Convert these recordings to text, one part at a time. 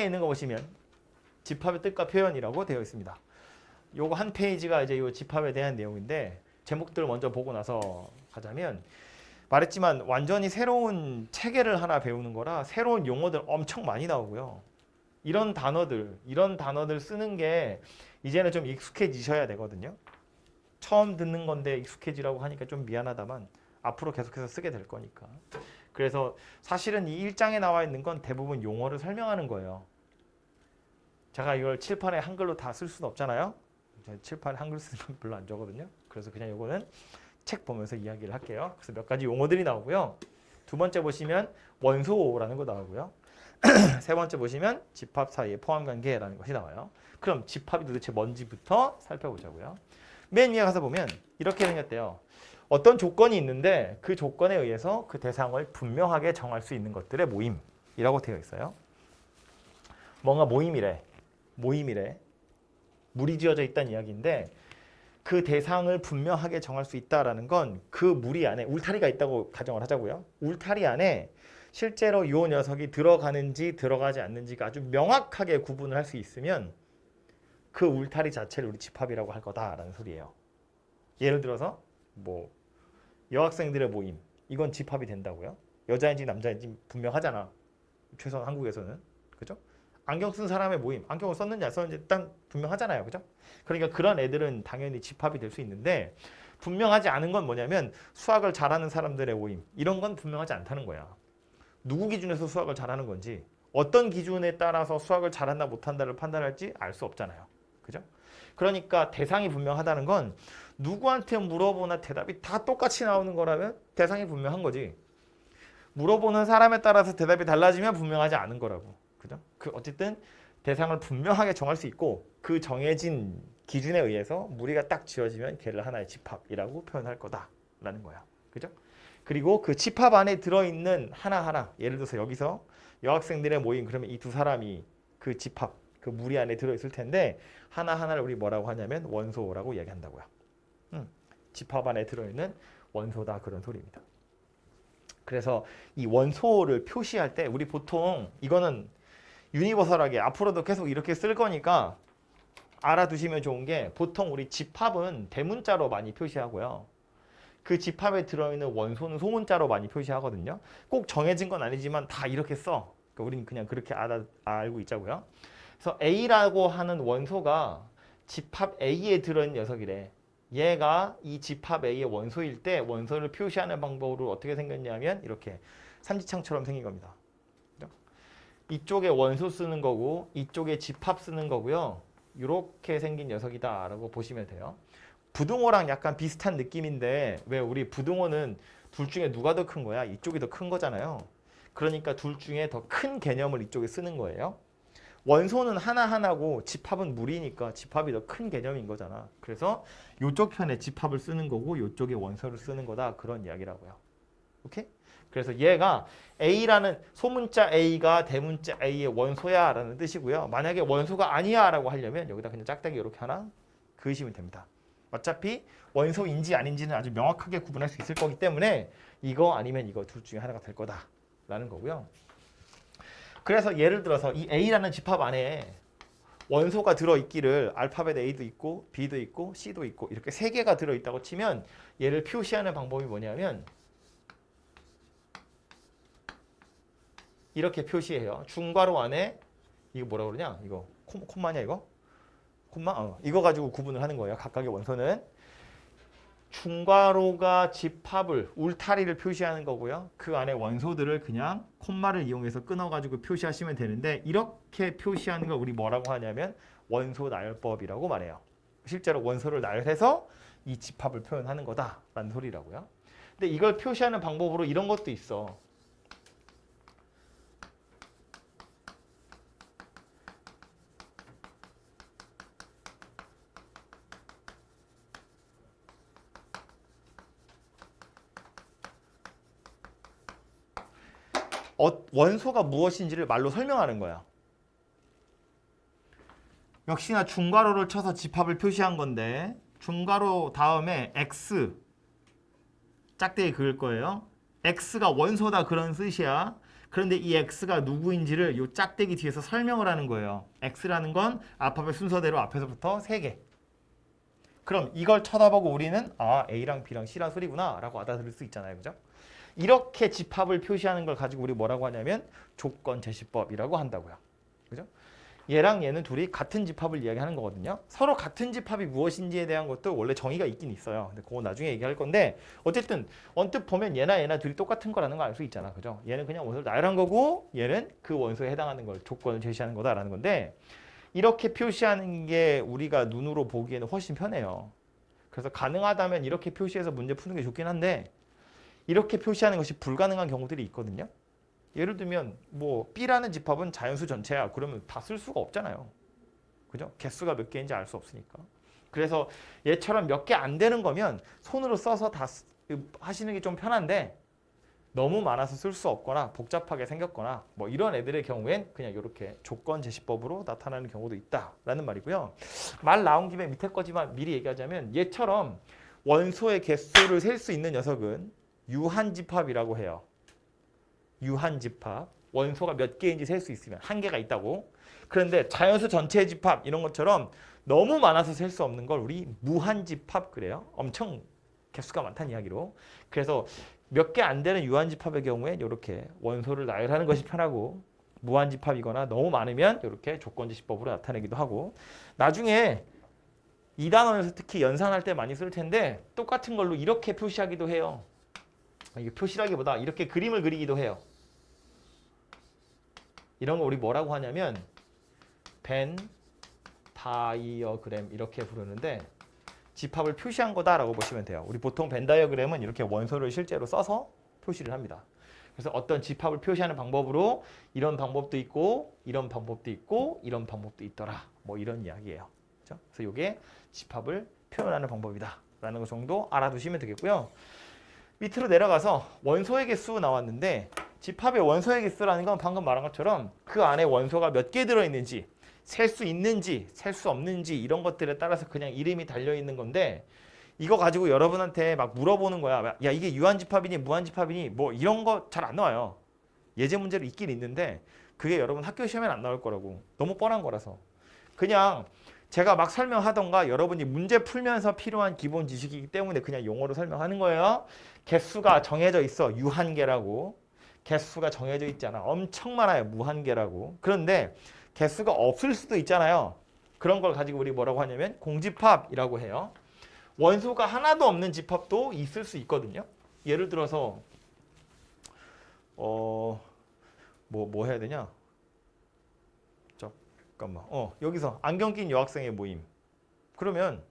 하단에 있는 거 보시면 집합의 뜻과 표현이라고 되어 있습니다. 요거 한 페이지가 이제 요 집합에 대한 내용인데 제목들 먼저 보고 나서 가자면 말했지만 완전히 새로운 체계를 하나 배우는 거라 새로운 용어들 엄청 많이 나오고요. 이런 단어들 쓰는 게 이제는 좀 익숙해지셔야 되거든요. 처음 듣는 건데 익숙해지라고 하니까 좀 미안하다만 앞으로 계속해서 쓰게 될 거니까. 그래서 사실은 이 1장에 나와 있는 건 대부분 용어를 설명하는 거예요. 제가 이걸 칠판에 한글로 다 쓸 수는 없잖아요. 칠판에 한글 쓰는 건 별로 안 좋거든요. 그래서 그냥 이거는 책 보면서 이야기를 할게요. 그래서 몇 가지 용어들이 나오고요. 두 번째 보시면 원소라는 거 나오고요. 세 번째 보시면 집합 사이의 포함관계라는 것이 나와요. 그럼 집합이 도대체 뭔지부터 살펴보자고요. 맨 위에 가서 보면 이렇게 생겼대요. 어떤 조건이 있는데 그 조건에 의해서 그 대상을 분명하게 정할 수 있는 것들의 모임이라고 되어 있어요. 뭔가 모임이래. 물이 지어져 있다는 이야기인데 그 대상을 분명하게 정할 수 있다라는 건 그 무리 안에 울타리가 있다고 가정을 하자고요. 울타리 안에 실제로 이 녀석이 들어가는지 들어가지 않는지가 아주 명확하게 구분을 할 수 있으면 그 울타리 자체를 우리 집합이라고 할 거다라는 소리예요. 예를 들어서 뭐 여학생들의 모임 이건 집합이 된다고요. 여자인지 남자인지 분명하잖아. 최소한 한국에서는. 그죠? 안경 쓴 사람의 모임, 안경을 썼는지 안 썼는지 일단 분명하잖아요. 그죠? 그러니까 그런 애들은 당연히 집합이 될 수 있는데 분명하지 않은 건 뭐냐면 수학을 잘하는 사람들의 모임 이런 건 분명하지 않다는 거야. 누구 기준에서 수학을 잘하는 건지 어떤 기준에 따라서 수학을 잘한다 못한다를 판단할지 알 수 없잖아요. 그죠? 그러니까 대상이 분명하다는 건 누구한테 물어보나 대답이 다 똑같이 나오는 거라면 대상이 분명한 거지. 물어보는 사람에 따라서 대답이 달라지면 분명하지 않은 거라고. 그죠? 그 어쨌든 대상을 분명하게 정할 수 있고 그 정해진 기준에 의해서 무리가 딱 지어지면 걔를 하나의 집합이라고 표현할 거다라는 거야. 그죠? 그리고 그 집합 안에 들어있는 하나하나 예를 들어서 여기서 여학생들의 모임 그러면 이 두 사람이 그 집합 그 무리 안에 들어있을 텐데 하나하나를 우리 뭐라고 하냐면 원소라고 이야기한다고요. 집합 안에 들어있는 원소다 그런 소리입니다. 그래서 이 원소를 표시할 때 우리 보통 이거는 유니버설하게 앞으로도 계속 이렇게 쓸 거니까 알아두시면 좋은 게 보통 우리 집합은 대문자로 많이 표시하고요. 그 집합에 들어있는 원소는 소문자로 많이 표시하거든요. 꼭 정해진 건 아니지만 다 이렇게 써. 그러니까 우리는 그냥 그렇게 알고 있자고요. 그래서 A라고 하는 원소가 집합 A에 들어있는 녀석이래. 얘가 이 집합 A의 원소일 때 원소를 표시하는 방법으로 어떻게 생겼냐면 이렇게 삼지창처럼 생긴 겁니다. 이쪽에 원소 쓰는 거고 이쪽에 집합 쓰는 거고요. 이렇게 생긴 녀석이다 라고 보시면 돼요. 부등호랑 약간 비슷한 느낌인데 왜 우리 부등호는 둘 중에 누가 더 큰 거야? 이쪽이 더 큰 거잖아요. 그러니까 둘 중에 더 큰 개념을 이쪽에 쓰는 거예요. 원소는 하나하나고 집합은 무리니까 집합이 더 큰 개념인 거잖아. 그래서 이쪽 편에 집합을 쓰는 거고 이쪽에 원소를 쓰는 거다 그런 이야기라고요. 오케이? 그래서 얘가 A라는 소문자 A가 대문자 A의 원소야 라는 뜻이고요. 만약에 원소가 아니야 라고 하려면 여기다 그냥 짝대기 이렇게 하나 그으시면 됩니다. 어차피 원소인지 아닌지는 아주 명확하게 구분할 수 있을 거기 때문에 이거 아니면 이거 둘 중에 하나가 될 거다 라는 거고요. 그래서 예를 들어서 이 A라는 집합 안에 원소가 들어있기를 알파벳 A도 있고 B도 있고 C도 있고 이렇게 세 개가 들어있다고 치면 얘를 표시하는 방법이 뭐냐면 이렇게 표시해요. 중괄호 안에 이거 뭐라 그러냐? 이거 콤마냐 이거? 콤마? 이거 가지고 구분을 하는 거예요. 각각의 원소는 중괄호가 집합을 울타리를 표시하는 거고요. 그 안에 원소들을 그냥 콤마를 이용해서 끊어가지고 표시하시면 되는데 이렇게 표시하는 걸 우리 뭐라고 하냐면 원소 나열법이라고 말해요. 실제로 원소를 나열해서 이 집합을 표현하는 거다라는 소리라고요. 근데 이걸 표시하는 방법으로 이런 것도 있어. 원소가 무엇인지를 말로 설명하는 거야. 역시나 중괄호를 쳐서 집합을 표시한 건데 중괄호 다음에 X 짝대기 그을 거예요. X가 원소다 그런 뜻이야. 그런데 이 x가 누구인지를 이 짝대기 뒤에서 설명을 하는 거예요. x라는 건 알파벳 순서대로 앞에서부터 3개. 그럼 이걸 쳐다보고 우리는 아 A랑 B랑 C랑 소리구나 라고 알아들을 수 있잖아요. 그죠? 이렇게 집합을 표시하는 걸 가지고 우리 뭐라고 하냐면 조건 제시법이라고 한다고요. 그죠? 얘랑 얘는 둘이 같은 집합을 이야기하는 거거든요. 서로 같은 집합이 무엇인지에 대한 것도 원래 정의가 있긴 있어요. 근데 그거 나중에 얘기할 건데 어쨌든 언뜻 보면 얘나 둘이 똑같은 거라는 걸 알 수 있잖아. 그죠? 얘는 그냥 원소를 나열한 거고 얘는 그 원소에 해당하는 걸 조건을 제시하는 거다라는 건데 이렇게 표시하는 게 우리가 눈으로 보기에는 훨씬 편해요. 그래서 가능하다면 이렇게 표시해서 문제 푸는 게 좋긴 한데 이렇게 표시하는 것이 불가능한 경우들이 있거든요. 예를 들면 뭐 B라는 집합은 자연수 전체야. 그러면 다 쓸 수가 없잖아요. 그죠? 개수가 몇 개인지 알 수 없으니까. 그래서 얘처럼 몇 개 안 되는 거면 손으로 써서 다 하시는 게 좀 편한데 너무 많아서 쓸 수 없거나 복잡하게 생겼거나 뭐 이런 애들의 경우엔 그냥 이렇게 조건 제시법으로 나타나는 경우도 있다라는 말이고요. 말 나온 김에 밑에 거지만 미리 얘기하자면 얘처럼 원소의 개수를 셀 수 있는 녀석은 유한집합이라고 해요. 유한집합. 원소가 몇 개인지 셀 수 있으면 한 개가 있다고. 그런데 자연수 전체 집합 이런 것처럼 너무 많아서 셀 수 없는 걸 우리 무한집합 그래요. 엄청 개수가 많다는 이야기로. 그래서 몇 개 안 되는 유한집합의 경우에 이렇게 원소를 나열하는 것이 편하고 무한집합이거나 너무 많으면 이렇게 조건제시법으로 나타내기도 하고 나중에 2단원에서 특히 연산할 때 많이 쓸 텐데 똑같은 걸로 이렇게 표시하기도 해요. 이게 표시라기보다 이렇게 그림을 그리기도 해요. 이런 거 우리 뭐라고 하냐면 벤 다이어그램 이렇게 부르는데 집합을 표시한 거다라고 보시면 돼요. 우리 보통 벤 다이어그램은 이렇게 원소를 실제로 써서 표시를 합니다. 그래서 어떤 집합을 표시하는 방법으로 이런 방법도 있고 이런 방법도 있고 이런 방법도 있더라. 뭐 이런 이야기예요. 그렇죠? 그래서 이게 집합을 표현하는 방법이다라는 것 정도 알아두시면 되겠고요. 밑으로 내려가서 원소의 개수 나왔는데 집합의 원소의 개수라는 건 방금 말한 것처럼 그 안에 원소가 몇 개 들어있는지 셀 수 있는지 셀 수 없는지 이런 것들에 따라서 그냥 이름이 달려있는 건데 이거 가지고 여러분한테 막 물어보는 거야. 야 이게 유한집합이니 무한집합이니 뭐 이런 거 잘 안 나와요. 예제 문제로 있긴 있는데 그게 여러분 학교 시험에는 안 나올 거라고. 너무 뻔한 거라서. 그냥 제가 막 설명하던가 여러분이 문제 풀면서 필요한 기본 지식이기 때문에 그냥 용어로 설명하는 거예요. 개수가 정해져 있어. 유한계라고. 개수가 정해져 있잖아. 엄청 많아요. 무한계라고. 그런데 개수가 없을 수도 있잖아요. 그런 걸 가지고 우리 뭐라고 하냐면 공집합이라고 해요. 원소가 하나도 없는 집합도 있을 수 있거든요. 예를 들어서 뭐 해야 되냐? 잠깐만. 여기서 안경 낀 여학생의 모임. 그러면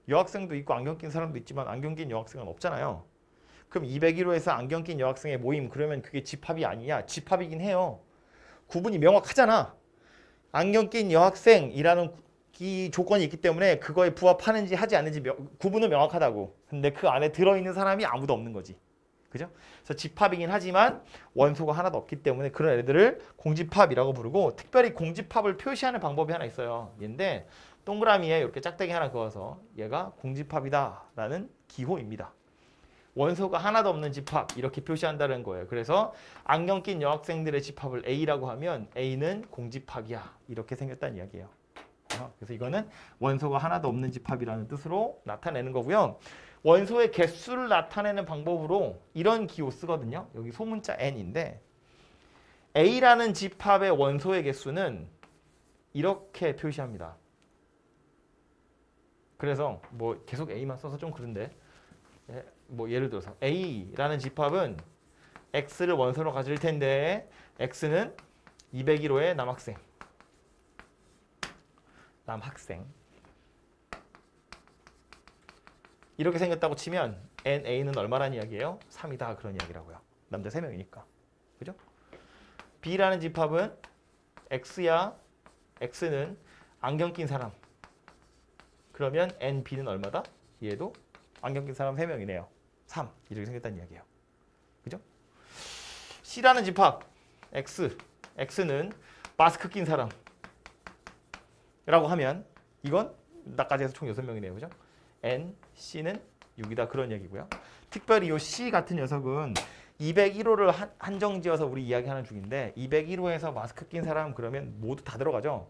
여학생도 있고 안경 낀 사람도 있지만 안경 낀 여학생은 없잖아요. 그럼 201호에서 안경 낀 여학생의 모임 그러면 그게 집합이 아니냐? 집합이긴 해요. 구분이 명확하잖아. 안경 낀 여학생이라는 이 조건이 있기 때문에 그거에 부합하는지 하지 않는지 구분은 명확하다고. 근데 그 안에 들어있는 사람이 아무도 없는 거지. 그죠? 그래서 집합이긴 하지만 원소가 하나도 없기 때문에 그런 애들을 공집합이라고 부르고 특별히 공집합을 표시하는 방법이 하나 있어요. 얘인데 동그라미에 이렇게 짝대기 하나 그어서 얘가 공집합이다라는 기호입니다. 원소가 하나도 없는 집합 이렇게 표시한다는 거예요. 그래서 안경 낀 여학생들의 집합을 A라고 하면 A는 공집합이야. 이렇게 생겼다는 이야기예요. 그래서 이거는 원소가 하나도 없는 집합이라는 뜻으로 나타내는 거고요. 원소의 개수를 나타내는 방법으로 이런 기호 쓰거든요. 여기 소문자 n인데 A라는 집합의 원소의 개수는 이렇게 표시합니다. 그래서 뭐 계속 A만 써서 좀 그런데 뭐 예를 들어서 A라는 집합은 X를 원소로 가질 텐데 X는 201호의 남학생 이렇게 생겼다고 치면 NA는 얼마라는 이야기예요? 3이다 그런 이야기라고요. 남자 3명이니까. 그죠? B라는 집합은 X야. X는 안경 낀 사람. 그러면 NB는 얼마다? 얘도 안경 낀 사람 3명이네요. 3. 이렇게 생겼다는 이야기예요. 그죠? C라는 집합 X는 마스크 낀 사람 라고 하면 이건 나까지 해서 총 6명이네요. 그죠? N, C는 6이다 그런 얘기고요. 특별히 이 C 같은 녀석은 201호를 한정지어서 우리 이야기하는 중인데 201호에서 마스크 낀 사람 그러면 모두 다 들어가죠.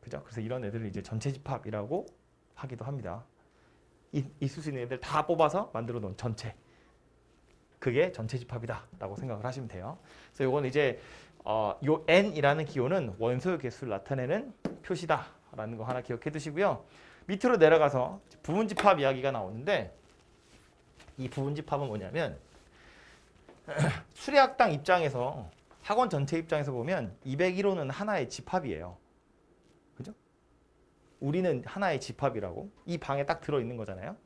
그죠? 그래서 이런 애들을 이제 전체 집합이라고 하기도 합니다. 있을 수 있는 애들 다 뽑아서 만들어 놓은 전체. 그게 전체 집합이다라고 생각을 하시면 돼요. 그래서 이건 이제 요 n이라는 기호는 원소의 개수를 나타내는 표시다라는 거 하나 기억해 두시고요. 밑으로 내려가서 부분 집합 이야기가 나오는데 이 부분 집합은 뭐냐면 수리학당 입장에서 학원 전체 입장에서 보면 201호는 하나의 집합이에요. 그죠? 우리는 하나의 집합이라고 이 방에 딱 들어있는 거잖아요.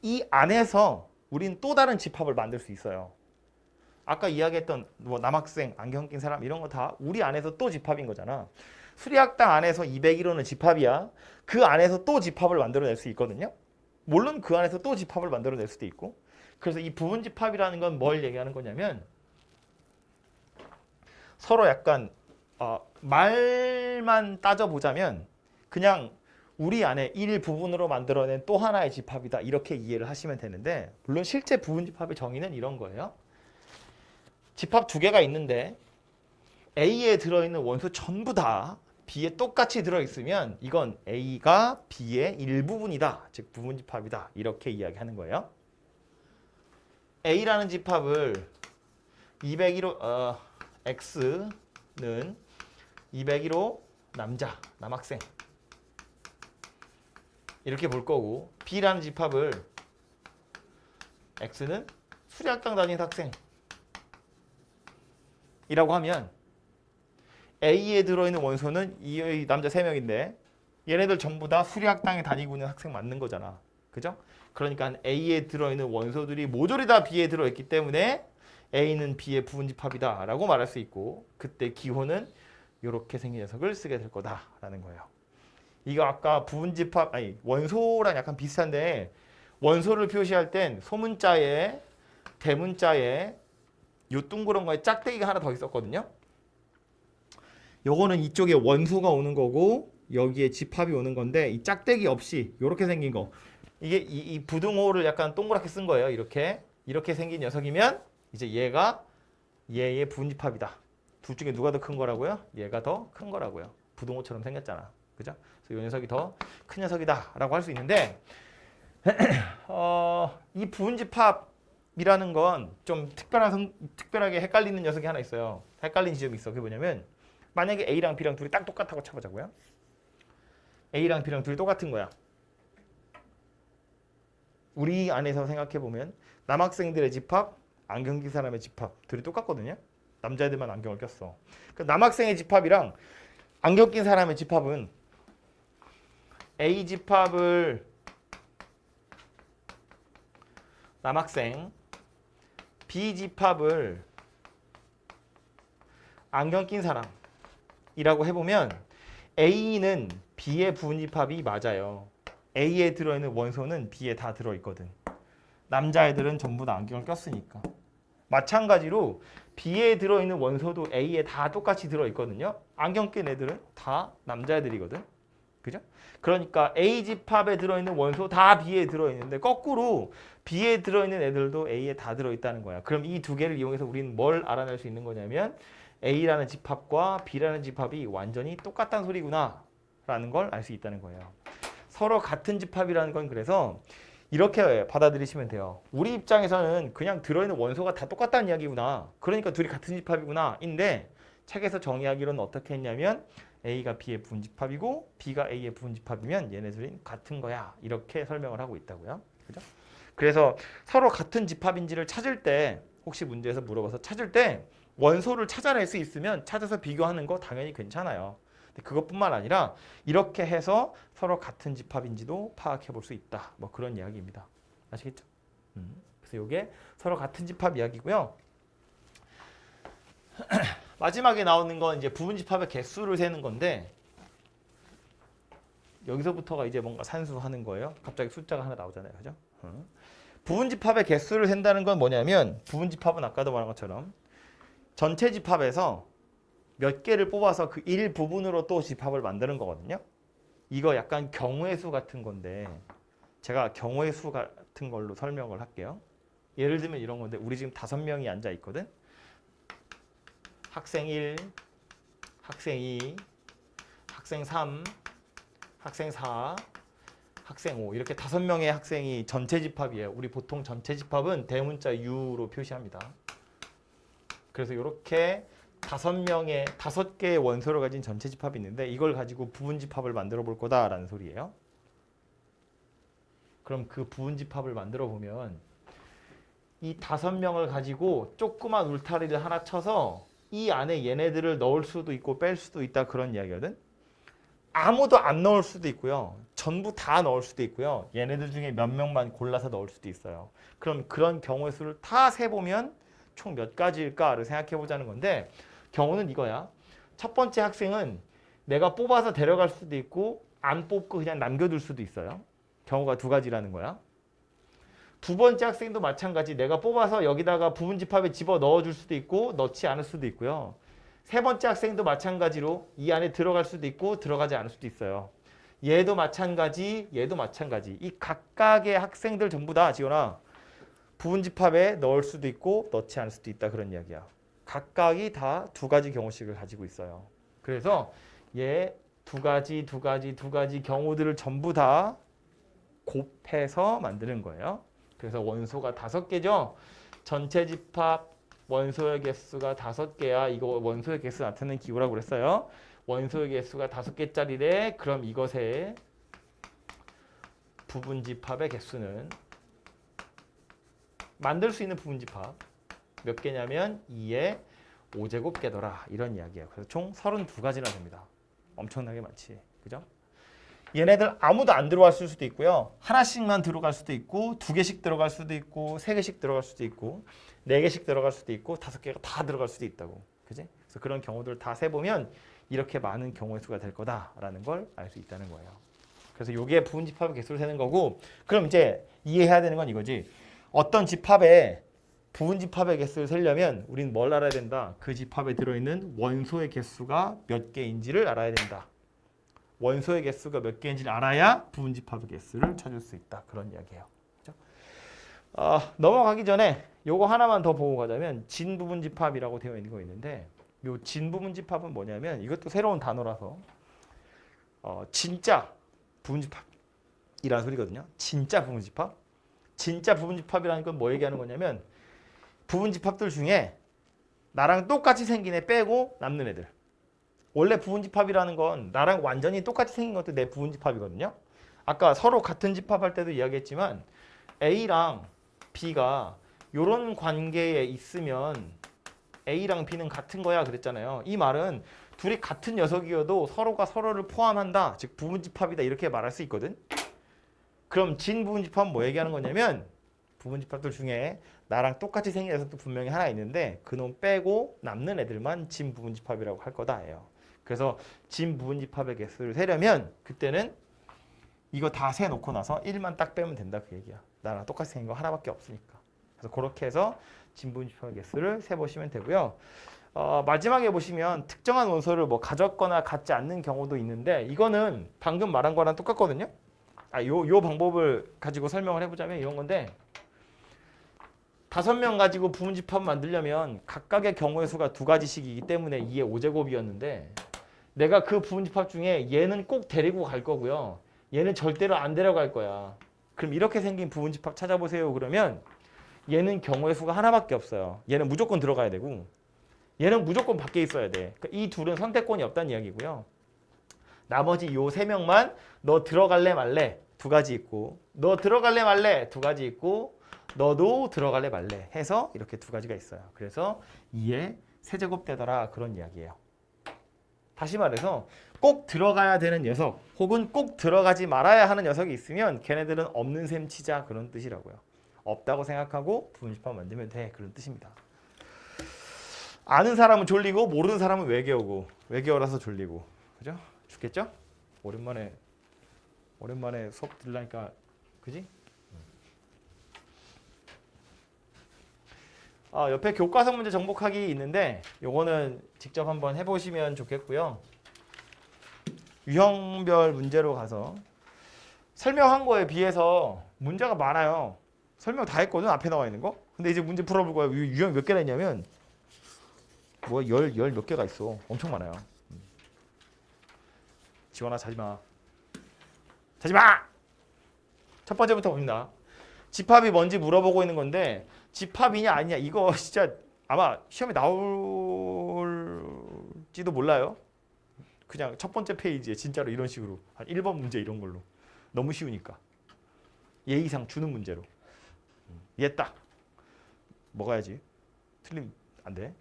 이 안에서 우리는 또 다른 집합을 만들 수 있어요. 아까 이야기했던 뭐 남학생, 안경 낀 사람 이런 거 다 우리 안에서 또 집합인 거잖아. 수리학당 안에서 201호는 집합이야. 그 안에서 또 집합을 만들어낼 수 있거든요. 물론 그 안에서 또 집합을 만들어낼 수도 있고. 그래서 이 부분 집합이라는 건 뭘 얘기하는 거냐면 서로 약간 말만 따져보자면 그냥 우리 안에 일부분으로 만들어낸 또 하나의 집합이다 이렇게 이해를 하시면 되는데 물론 실제 부분 집합의 정의는 이런 거예요. 집합 두 개가 있는데 A에 들어있는 원소 전부 다 B에 똑같이 들어있으면 이건 A가 B의 일부분이다. 즉 부분 집합이다. 이렇게 이야기하는 거예요. A라는 집합을 201호 X는 201호 남학생 이렇게 볼 거고 B라는 집합을 X는 수리학당 다니는 학생 이라고 하면 A에 들어있는 원소는 이 남자 3명인데 얘네들 전부 다 수리학당에 다니고 있는 학생 맞는 거잖아. 그죠? 그러니까 A에 들어있는 원소들이 모조리 다 B에 들어있기 때문에 A는 B의 부분집합이다 라고 말할 수 있고 그때 기호는 이렇게 생긴 녀석을 쓰게 될 거다라는 거예요. 이거 아까 부분집합 아니 원소랑 약간 비슷한데 원소를 표시할 땐 소문자에 대문자에 요 둥그런 거에 짝대기가 하나 더 있었거든요. 요거는 이쪽에 원소가 오는 거고 여기에 집합이 오는 건데 이 짝대기 없이 이렇게 생긴 거 이게 이 부등호를 약간 동그랗게 쓴 거예요. 이렇게 생긴 녀석이면 이제 얘가 얘의 부분집합이다. 둘 중에 누가 더 큰 거라고요? 얘가 더 큰 거라고요. 부등호처럼 생겼잖아. 그죠? 그래서 이 녀석이 더 큰 녀석이다라고 할 수 있는데 이 부분집합이라는 건 좀 특별하게 헷갈리는 녀석이 하나 있어요. 헷갈리는 지점이 있어. 그게 뭐냐면 만약에 A랑 B랑 둘이 딱 똑같다고 쳐보자고요. A랑 B랑 둘이 똑같은 거야. 우리 안에서 생각해보면 남학생들의 집합, 안경 낀 사람의 집합 둘이 똑같거든요. 남자애들만 안경을 꼈어. 그 남학생의 집합이랑 안경 낀 사람의 집합은 A 집합을 남학생, B 집합을 안경 낀 사람이라고 해보면 A는 B의 부분집합이 맞아요. A에 들어있는 원소는 B에 다 들어있거든. 남자애들은 전부 다 안경을 꼈으니까. 마찬가지로 B에 들어있는 원소도 A에 다 똑같이 들어있거든요. 안경 낀 애들은 다 남자애들이거든. 그죠? 그러니까 A 집합에 들어있는 원소 다 B에 들어있는데 거꾸로 B에 들어있는 애들도 A에 다 들어있다는 거야. 그럼 이 두 개를 이용해서 우리는 뭘 알아낼 수 있는 거냐면 A라는 집합과 B라는 집합이 완전히 똑같다는 소리구나 라는 걸 알 수 있다는 거예요. 서로 같은 집합이라는 건 그래서 이렇게 받아들이시면 돼요. 우리 입장에서는 그냥 들어있는 원소가 다 똑같다는 이야기구나. 그러니까 둘이 같은 집합이구나. 인데 책에서 정의하기로는 어떻게 했냐면 A가 B의 부분집합이고 B가 A의 부분집합이면 얘네들이 같은 거야. 이렇게 설명을 하고 있다고요. 그죠? 그래서 서로 같은 집합인지를 찾을 때 혹시 문제에서 물어봐서 찾을 때 원소를 찾아낼 수 있으면 찾아서 비교하는 거 당연히 괜찮아요. 근데 그것뿐만 아니라 이렇게 해서 서로 같은 집합인지도 파악해 볼 수 있다. 뭐 그런 이야기입니다. 아시겠죠? 그래서 이게 서로 같은 집합 이야기고요. 마지막에 나오는 건 이제 부분 집합의 개수를 세는 건데 여기서부터가 이제 뭔가 산수하는 거예요. 갑자기 숫자가 하나 나오잖아요. 그죠? 부분 집합의 개수를 센다는 건 뭐냐면 부분 집합은 아까도 말한 것처럼 전체 집합에서 몇 개를 뽑아서 그 일부분으로 또 집합을 만드는 거거든요. 이거 약간 경우의 수 같은 건데 제가 경우의 수 같은 걸로 설명을 할게요. 예를 들면 이런 건데 우리 지금 5명이 앉아 있거든. 학생 1, 학생 2, 학생 3, 학생 4, 학생 5 이렇게 5명의 학생이 전체 집합이에요. 우리 보통 전체 집합은 대문자 U로 표시합니다. 그래서 이렇게 5개의 원소를 가진 전체 집합이 있는데 이걸 가지고 부분 집합을 만들어 볼 거다라는 소리예요. 그럼 그 부분 집합을 만들어 보면 이 5명을 가지고 조그만 울타리를 하나 쳐서 이 안에 얘네들을 넣을 수도 있고 뺄 수도 있다 그런 이야기거든. 아무도 안 넣을 수도 있고요. 전부 다 넣을 수도 있고요. 얘네들 중에 몇 명만 골라서 넣을 수도 있어요. 그럼 그런 경우의 수를 다 세보면 총 몇 가지일까를 생각해 보자는 건데 경우는 이거야. 첫 번째 학생은 내가 뽑아서 데려갈 수도 있고 안 뽑고 그냥 남겨둘 수도 있어요. 경우가 2가지라는 거야. 두 번째 학생도 마찬가지. 내가 뽑아서 여기다가 부분 집합에 집어 넣어줄 수도 있고 넣지 않을 수도 있고요. 세 번째 학생도 마찬가지로 이 안에 들어갈 수도 있고 들어가지 않을 수도 있어요. 얘도 마찬가지, 얘도 마찬가지. 이 각각의 학생들 전부 다 지원아 부분 집합에 넣을 수도 있고 넣지 않을 수도 있다 그런 이야기야. 각각이 다 2가지 경우씩을 가지고 있어요. 그래서 얘 2가지 경우들을 전부 다 곱해서 만드는 거예요. 그래서 원소가 5개죠. 전체 집합 원소의 개수가 5개야. 이거 원소의 개수 나타내는 기호라고 그랬어요. 원소의 개수가 5개짜리래. 그럼 이것의 부분 집합의 개수는 만들 수 있는 부분 집합 몇 개냐면 2의 5제곱개더라. 이런 이야기예요. 그래서 총 32가지나 됩니다. 엄청나게 많지. 그죠? 얘네들 아무도 안 들어왔을 수도 있고요. 하나씩만 들어갈 수도 있고 2개씩 들어갈 수도 있고 3개씩 들어갈 수도 있고 4개씩 들어갈 수도 있고 5개가 다 들어갈 수도 있다고. 그지? 그래서 그런 경우들을 다 세보면 이렇게 많은 경우의 수가 될 거다라는 걸 알 수 있다는 거예요. 그래서 이게 부분 집합의 개수를 세는 거고 그럼 이제 이해해야 되는 건 이거지. 어떤 집합에 부분 집합의 개수를 세려면 우리는 뭘 알아야 된다. 그 집합에 들어있는 원소의 개수가 몇 개인지를 알아야 된다. 원소의 개수가 몇 개인지를 알아야 부분 집합의 개수를 찾을 수 있다. 그런 이야기예요. 그렇죠? 넘어가기 전에 요거 하나만 더 보고 가자면 진부분 집합이라고 되어 있는 거 있는데 요 진부분 집합은 뭐냐면 이것도 새로운 단어라서 진짜 부분 집합이라는 소리거든요. 진짜 부분 집합. 진짜 부분 집합이라는 건 뭐 얘기하는 거냐면 부분 집합들 중에 나랑 똑같이 생긴 애 빼고 남는 애들. 원래 부분 집합이라는 건 나랑 완전히 똑같이 생긴 것도 내 부분 집합이거든요. 아까 서로 같은 집합할 때도 이야기했지만 A랑 B가 이런 관계에 있으면 A랑 B는 같은 거야 그랬잖아요. 이 말은 둘이 같은 녀석이어도 서로가 서로를 포함한다. 즉 부분 집합이다 이렇게 말할 수 있거든. 그럼 진 부분 집합은 뭐 얘기하는 거냐면 부분 집합들 중에 나랑 똑같이 생긴 녀석도 분명히 하나 있는데 그놈 빼고 남는 애들만 진 부분 집합이라고 할 거다예요. 그래서 진 부분 집합의 개수를 세려면 그때는 이거 다 세놓고 나서 1만 딱 빼면 된다 그 얘기야. 나랑 똑같이 생긴 거 하나밖에 없으니까. 그래서 그렇게 해서 진 부분 집합의 개수를 세보시면 되고요. 마지막에 보시면 특정한 원소를 뭐 가졌거나 갖지 않는 경우도 있는데 이거는 방금 말한 거랑 똑같거든요. 요 방법을 가지고 설명을 해보자면 이런 건데 5명 가지고 부분 집합 만들려면 각각의 경우의 수가 2가지씩이기 때문에 2의 5제곱이었는데 내가 그 부분 집합 중에 얘는 꼭 데리고 갈 거고요. 얘는 절대로 안 데려갈 거야. 그럼 이렇게 생긴 부분 집합 찾아보세요. 그러면 얘는 경우의 수가 하나밖에 없어요. 얘는 무조건 들어가야 되고 얘는 무조건 밖에 있어야 돼. 그러니까 이 둘은 선택권이 없다는 이야기고요. 나머지 요 3명만 너 들어갈래 말래 2가지 있고 너 들어갈래 말래 2가지 있고 너도 들어갈래 말래 해서 이렇게 2가지가 있어요. 그래서 2의 세제곱되더라 그런 이야기예요. 다시 말해서 꼭 들어가야 되는 녀석 혹은 꼭 들어가지 말아야 하는 녀석이 있으면 걔네들은 없는 셈 치자 그런 뜻이라고요. 없다고 생각하고 부분 집합 만들면 돼 그런 뜻입니다. 아는 사람은 졸리고 모르는 사람은 외계어고 외계어라서 졸리고 그죠? 죽겠죠? 오랜만에 수업 들으니까 그지? 옆에 교과서 문제 정복하기 있는데 요거는 직접 한번 해보시면 좋겠고요. 유형별 문제로 가서 설명한 거에 비해서 문제가 많아요. 설명 다 했거든 앞에 나와 있는 거. 근데 이제 문제 풀어볼 거야. 유형 몇 개나 있냐면 뭐 열 몇 개가 있어. 엄청 많아요. 지원아 자지 마. 자지 마. 첫 번째부터 봅니다. 집합이 뭔지 물어보고 있는 건데 집합이냐 아니냐 이거 진짜 아마 시험에 나올지도 몰라요. 그냥 첫 번째 페이지에 진짜로 이런 식으로 한 1번 문제 이런 걸로 너무 쉬우니까 예의상 주는 문제로 얘 딱 먹어야지. 틀리면 안 돼.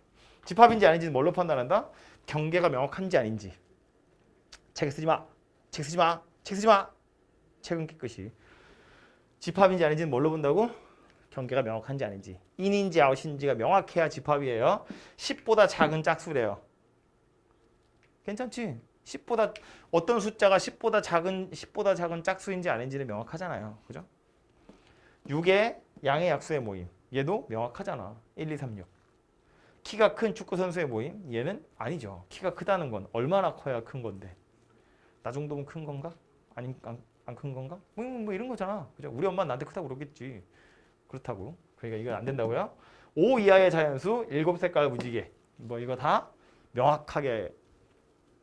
집합인지 아닌지는 뭘로 판단한다? 경계가 명확한지 아닌지. 책 쓰지 마. 책 쓰지 마. 책 쓰지 마. 책은 깨끗이. 집합인지 아닌지는 뭘로 본다고? 경계가 명확한지 아닌지. 인인지 아웃인지가 명확해야 집합이에요. 10보다 작은 짝수래요. 괜찮지? 10보다 어떤 숫자가 10보다 작은 짝수인지 아닌지는 명확하잖아요. 그죠? 6의 양의 약수의 모임. 얘도 명확하잖아. 1, 2, 3, 6. 키가 큰 축구 선수의 모임. 얘는 아니죠. 키가 크다는 건 얼마나 커야 큰 건데. 나 정도면 큰 건가? 아니 안 큰 건가? 뭐 이런 거잖아. 그죠? 우리 엄마 나한테 크다고 그러겠지. 그렇다고. 그러니까 이건 안 된다고요. 5 이하의 자연수, 7색깔 무지개. 뭐 이거 다 명확하게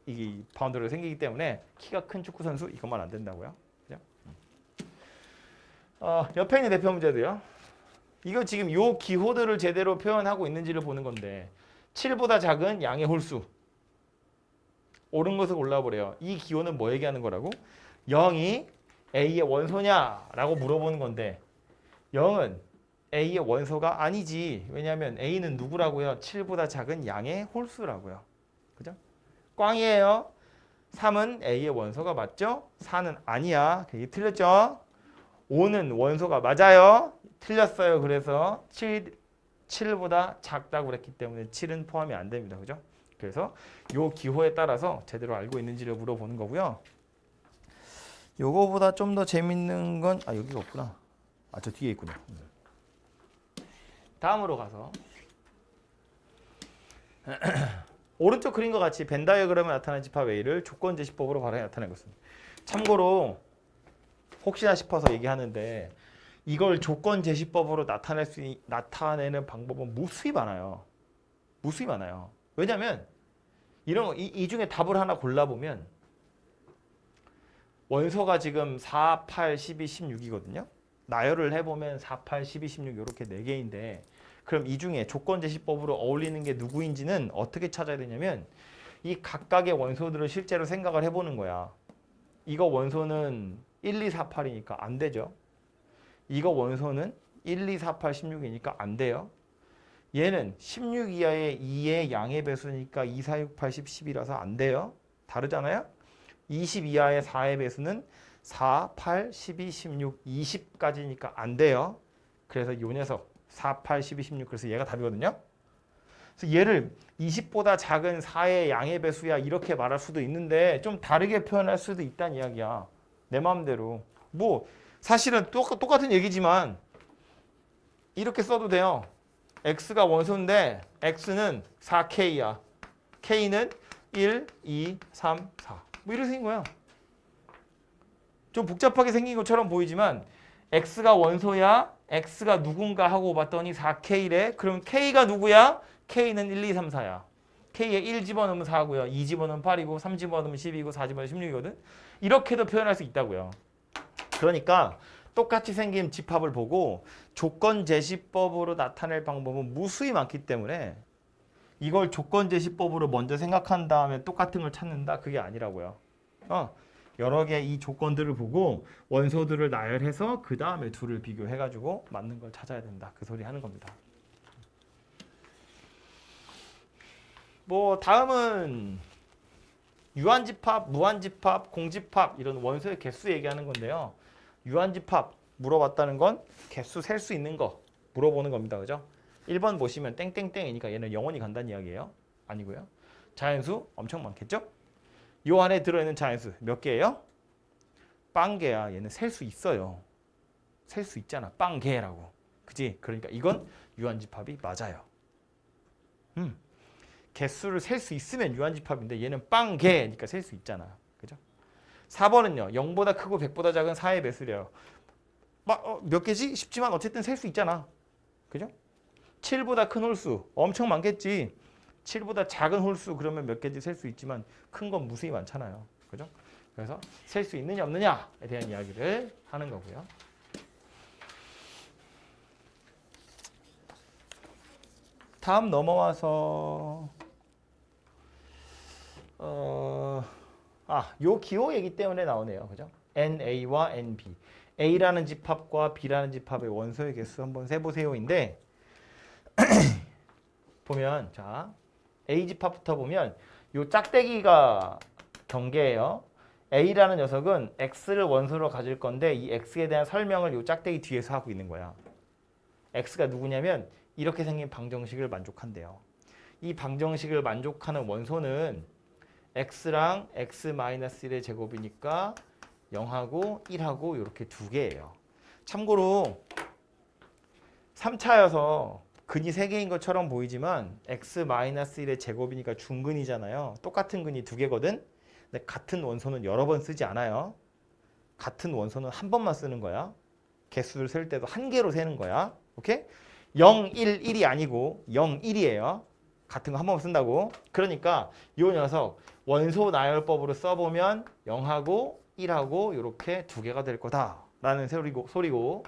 이 바운더리가 생기기 때문에 키가 큰 축구 선수 이것만 안 된다고요. 그죠? 옆에 있는 대표 문제도요. 이거 지금 요 기호들을 제대로 표현하고 있는지를 보는 건데 7보다 작은 양의 홀수. 옳은 것을 골라보래요. 이 기호는 뭐 얘기하는 거라고? 0이 A의 원소냐라고 물어보는 건데 0은 A의 원소가 아니지. 왜냐하면 A는 누구라고요? 7보다 작은 양의 홀수라고요. 그죠? 꽝이에요. 3은 A의 원소가 맞죠? 4는 아니야. 그게 틀렸죠? 5는 원소가 맞아요. 틀렸어요. 그래서 7보다 작다고 그랬기 때문에 7은 포함이 안 됩니다. 그죠? 그래서 요 기호에 따라서 제대로 알고 있는지를 물어보는 거고요. 요거보다 좀 더 재밌는 건 여기가 없구나. 저 뒤에 있군요. 다음으로 가서 오른쪽 그림과 같이 벤 다이어그램에 나타난 집합 A를 조건 제시법으로 바로 나타낸 것입니다. 참고로 혹시나 싶어서 얘기하는데 이걸 조건 제시법으로 나타내는 방법은 무수히 많아요. 무수히 많아요. 왜냐면 이런 이 중에 답을 하나 골라보면 원소가 지금 4, 8, 12, 16이거든요. 나열을 해보면 4, 8, 12, 16 이렇게 4개인데 그럼 이 중에 조건 제시법으로 어울리는 게 누구인지는 어떻게 찾아야 되냐면 이 각각의 원소들을 실제로 생각을 해보는 거야. 이거 원소는 1, 2, 4, 8이니까 안 되죠. 이거 원소는 1, 2, 4, 8, 16이니까 안 돼요. 얘는 16 이하의 2의 양의 배수니까 2, 4, 6, 8, 10, 10이라서 안 돼요. 다르잖아요. 20 이하의 4의 배수는 4, 8, 12, 16, 20까지니까 안 돼요. 그래서 이 녀석 4, 8, 12, 16 그래서 얘가 답이거든요. 그래서 얘를 20보다 작은 4의 양의 배수야 이렇게 말할 수도 있는데 좀 다르게 표현할 수도 있다는 이야기야. 내 마음대로. 뭐 사실은 똑같은 얘기지만 이렇게 써도 돼요. x가 원소인데 x는 4k야. k는 1, 2, 3, 4. 뭐 이렇게 생긴 거야. 좀 복잡하게 생긴 것처럼 보이지만 x가 원소야. x가 누군가 하고 봤더니 4k래. 그럼 k가 누구야? k는 1, 2, 3, 4야. k에 1 집어넣으면 4고요. 2 집어넣으면 8이고 3 집어넣으면 10이고 4 집어넣으면 16이거든. 이렇게도 표현할 수 있다고요. 그러니까 똑같이 생긴 집합을 보고 조건 제시법으로 나타낼 방법은 무수히 많기 때문에 이걸 조건 제시법으로 먼저 생각한 다음에 똑같은 걸 찾는다? 그게 아니라고요. 여러 개 이 조건들을 보고 원소들을 나열해서 그 다음에 둘을 비교해가지고 맞는 걸 찾아야 된다. 그 소리 하는 겁니다. 뭐 다음은 유한집합, 무한집합, 공집합 이런 원소의 개수 얘기하는 건데요. 유한집합 물어봤다는 건 개수 셀 수 있는 거 물어보는 겁니다. 그죠? 1번 보시면 땡땡땡이니까 얘는 영원히 간다는 이야기예요. 아니고요. 자연수 엄청 많겠죠? 요 안에 들어있는 자연수 몇 개예요? 빵개야. 얘는 셀 수 있어요. 셀 수 있잖아. 빵개라고. 그지? 그러니까 이건 유한집합이 맞아요. 개수를 셀 수 있으면 유한집합인데 얘는 빵개니까 셀 수 있잖아. 그죠? 4번은요. 0보다 크고 100보다 작은 4의 배수래요. 몇 개지? 쉽지만 어쨌든 셀 수 있잖아. 그죠? 7보다 큰 홀수 엄청 많겠지. 7보다 작은 홀수 그러면 몇 개인지 셀 수 있지만 큰 건 무수히 많잖아요. 그죠? 그래서 셀 수 있느냐 없느냐에 대한 이야기를 하는 거고요. 다음 넘어와서 요 기호 얘기 때문에 나오네요. 그죠? NA와 NB. A라는 집합과 B라는 집합의 원소의 개수 한번 세보세요인데 보면 자 A 집합부터 보면 요 짝대기가 경계예요. A라는 녀석은 X를 원소로 가질 건데 이 X에 대한 설명을 요 짝대기 뒤에서 하고 있는 거야. X가 누구냐면 이렇게 생긴 방정식을 만족한대요. 이 방정식을 만족하는 원소는 X랑 X-1의 제곱이니까 0하고 1하고 이렇게 두 개예요. 참고로 3차여서 근이 3개인 것처럼 보이지만 X-1의 제곱이니까 중근이잖아요. 똑같은 근이 2개거든. 근데 같은 원소는 여러 번 쓰지 않아요. 같은 원소는 한 번만 쓰는 거야. 개수를 셀 때도 한 개로 세는 거야. 오케이? 0, 1, 1이 아니고 0, 1이에요. 같은 거 한 번 쓴다고. 그러니까 이 녀석 원소 나열법으로 써보면 0하고 1하고 이렇게 두 개가 될 거다라는 소리고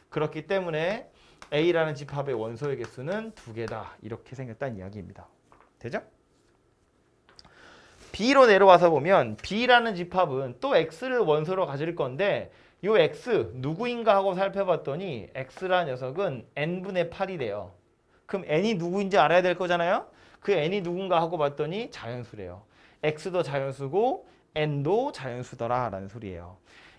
그렇기 때문에 A라는 집합의 원소의 개수는 두 개다. 이렇게 생겼다는 이야기입니다. 되죠? B로 내려와서 보면 B라는 집합은 또 X를 원소로 가질 건데 이 X 누구인가 하고 살펴봤더니 X라는 녀석은 N분의 8이 돼요. 그럼 N이 누구인지 알아야 될 거잖아요. 그 N이 누군가 하고 봤더니 자연수래요. X도 자연수고 N도 자연수더라 라는 소리예요.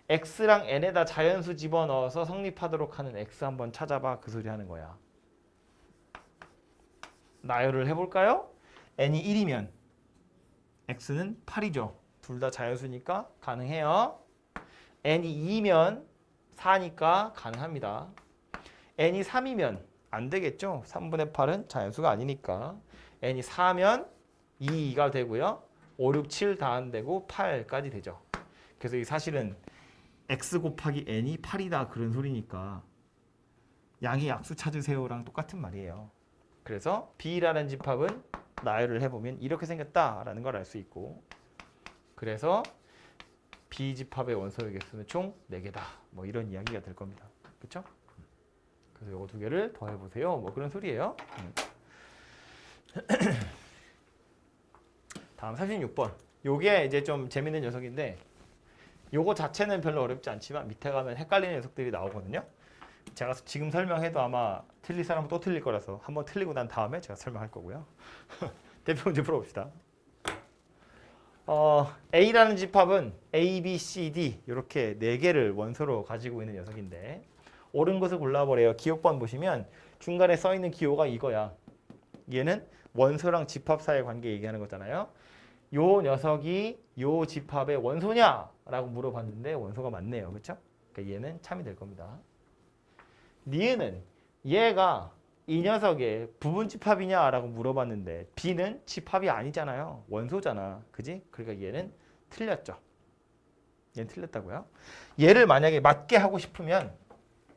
X랑 N에다 자연수 집어넣어서 성립하도록 하는 X 한번 찾아봐. 그 소리 하는 거야. 나열을 해볼까요? N이 1이면 X는 8이죠. 둘 다 자연수니까 가능해요. N이 2면 4니까 가능합니다. N이 3이면 안 되겠죠. 3분의 8은 자연수가 아니니까. N이 4면 2가 되고요. 5, 6, 7 다 안 되고 8까지 되죠. 그래서 이 사실은 X 곱하기 N이 8이다 그런 소리니까 양의 약수 찾으세요랑 똑같은 말이에요. 그래서 B라는 집합은 나열을 해보면 이렇게 생겼다라는 걸 알 수 있고 그래서 B 집합의 원소의 개수는 총 4개다. 뭐 이런 이야기가 될 겁니다. 그렇죠? 그래서 요거 두 개를 더해보세요. 뭐 그런 소리예요. 다음 36번. 요게 이제 좀 재밌는 녀석인데 요거 자체는 별로 어렵지 않지만 밑에 가면 헷갈리는 녀석들이 나오거든요. 제가 지금 설명해도 아마 틀릴 사람은 또 틀릴 거라서 한번 틀리고 난 다음에 제가 설명할 거고요. 대표 문제 풀어봅시다. A라는 집합은 A, B, C, D 이렇게 4개를 원소로 가지고 있는 녀석인데 옳은 것을 골라보래요. 기호번 보시면 중간에 써있는 기호가 이거야. 얘는 원소랑 집합 사이의 관계 얘기하는 거잖아요. 요 녀석이 요 집합의 원소냐? 라고 물어봤는데 원소가 맞네요. 그렇죠? 그러니까 얘는 참이 될 겁니다. 니은은 얘가 이 녀석의 부분 집합이냐? 라고 물어봤는데 B는 집합이 아니잖아요. 원소잖아. 그지? 그러니까 얘는 틀렸죠. 얘는 틀렸다고요. 얘를 만약에 맞게 하고 싶으면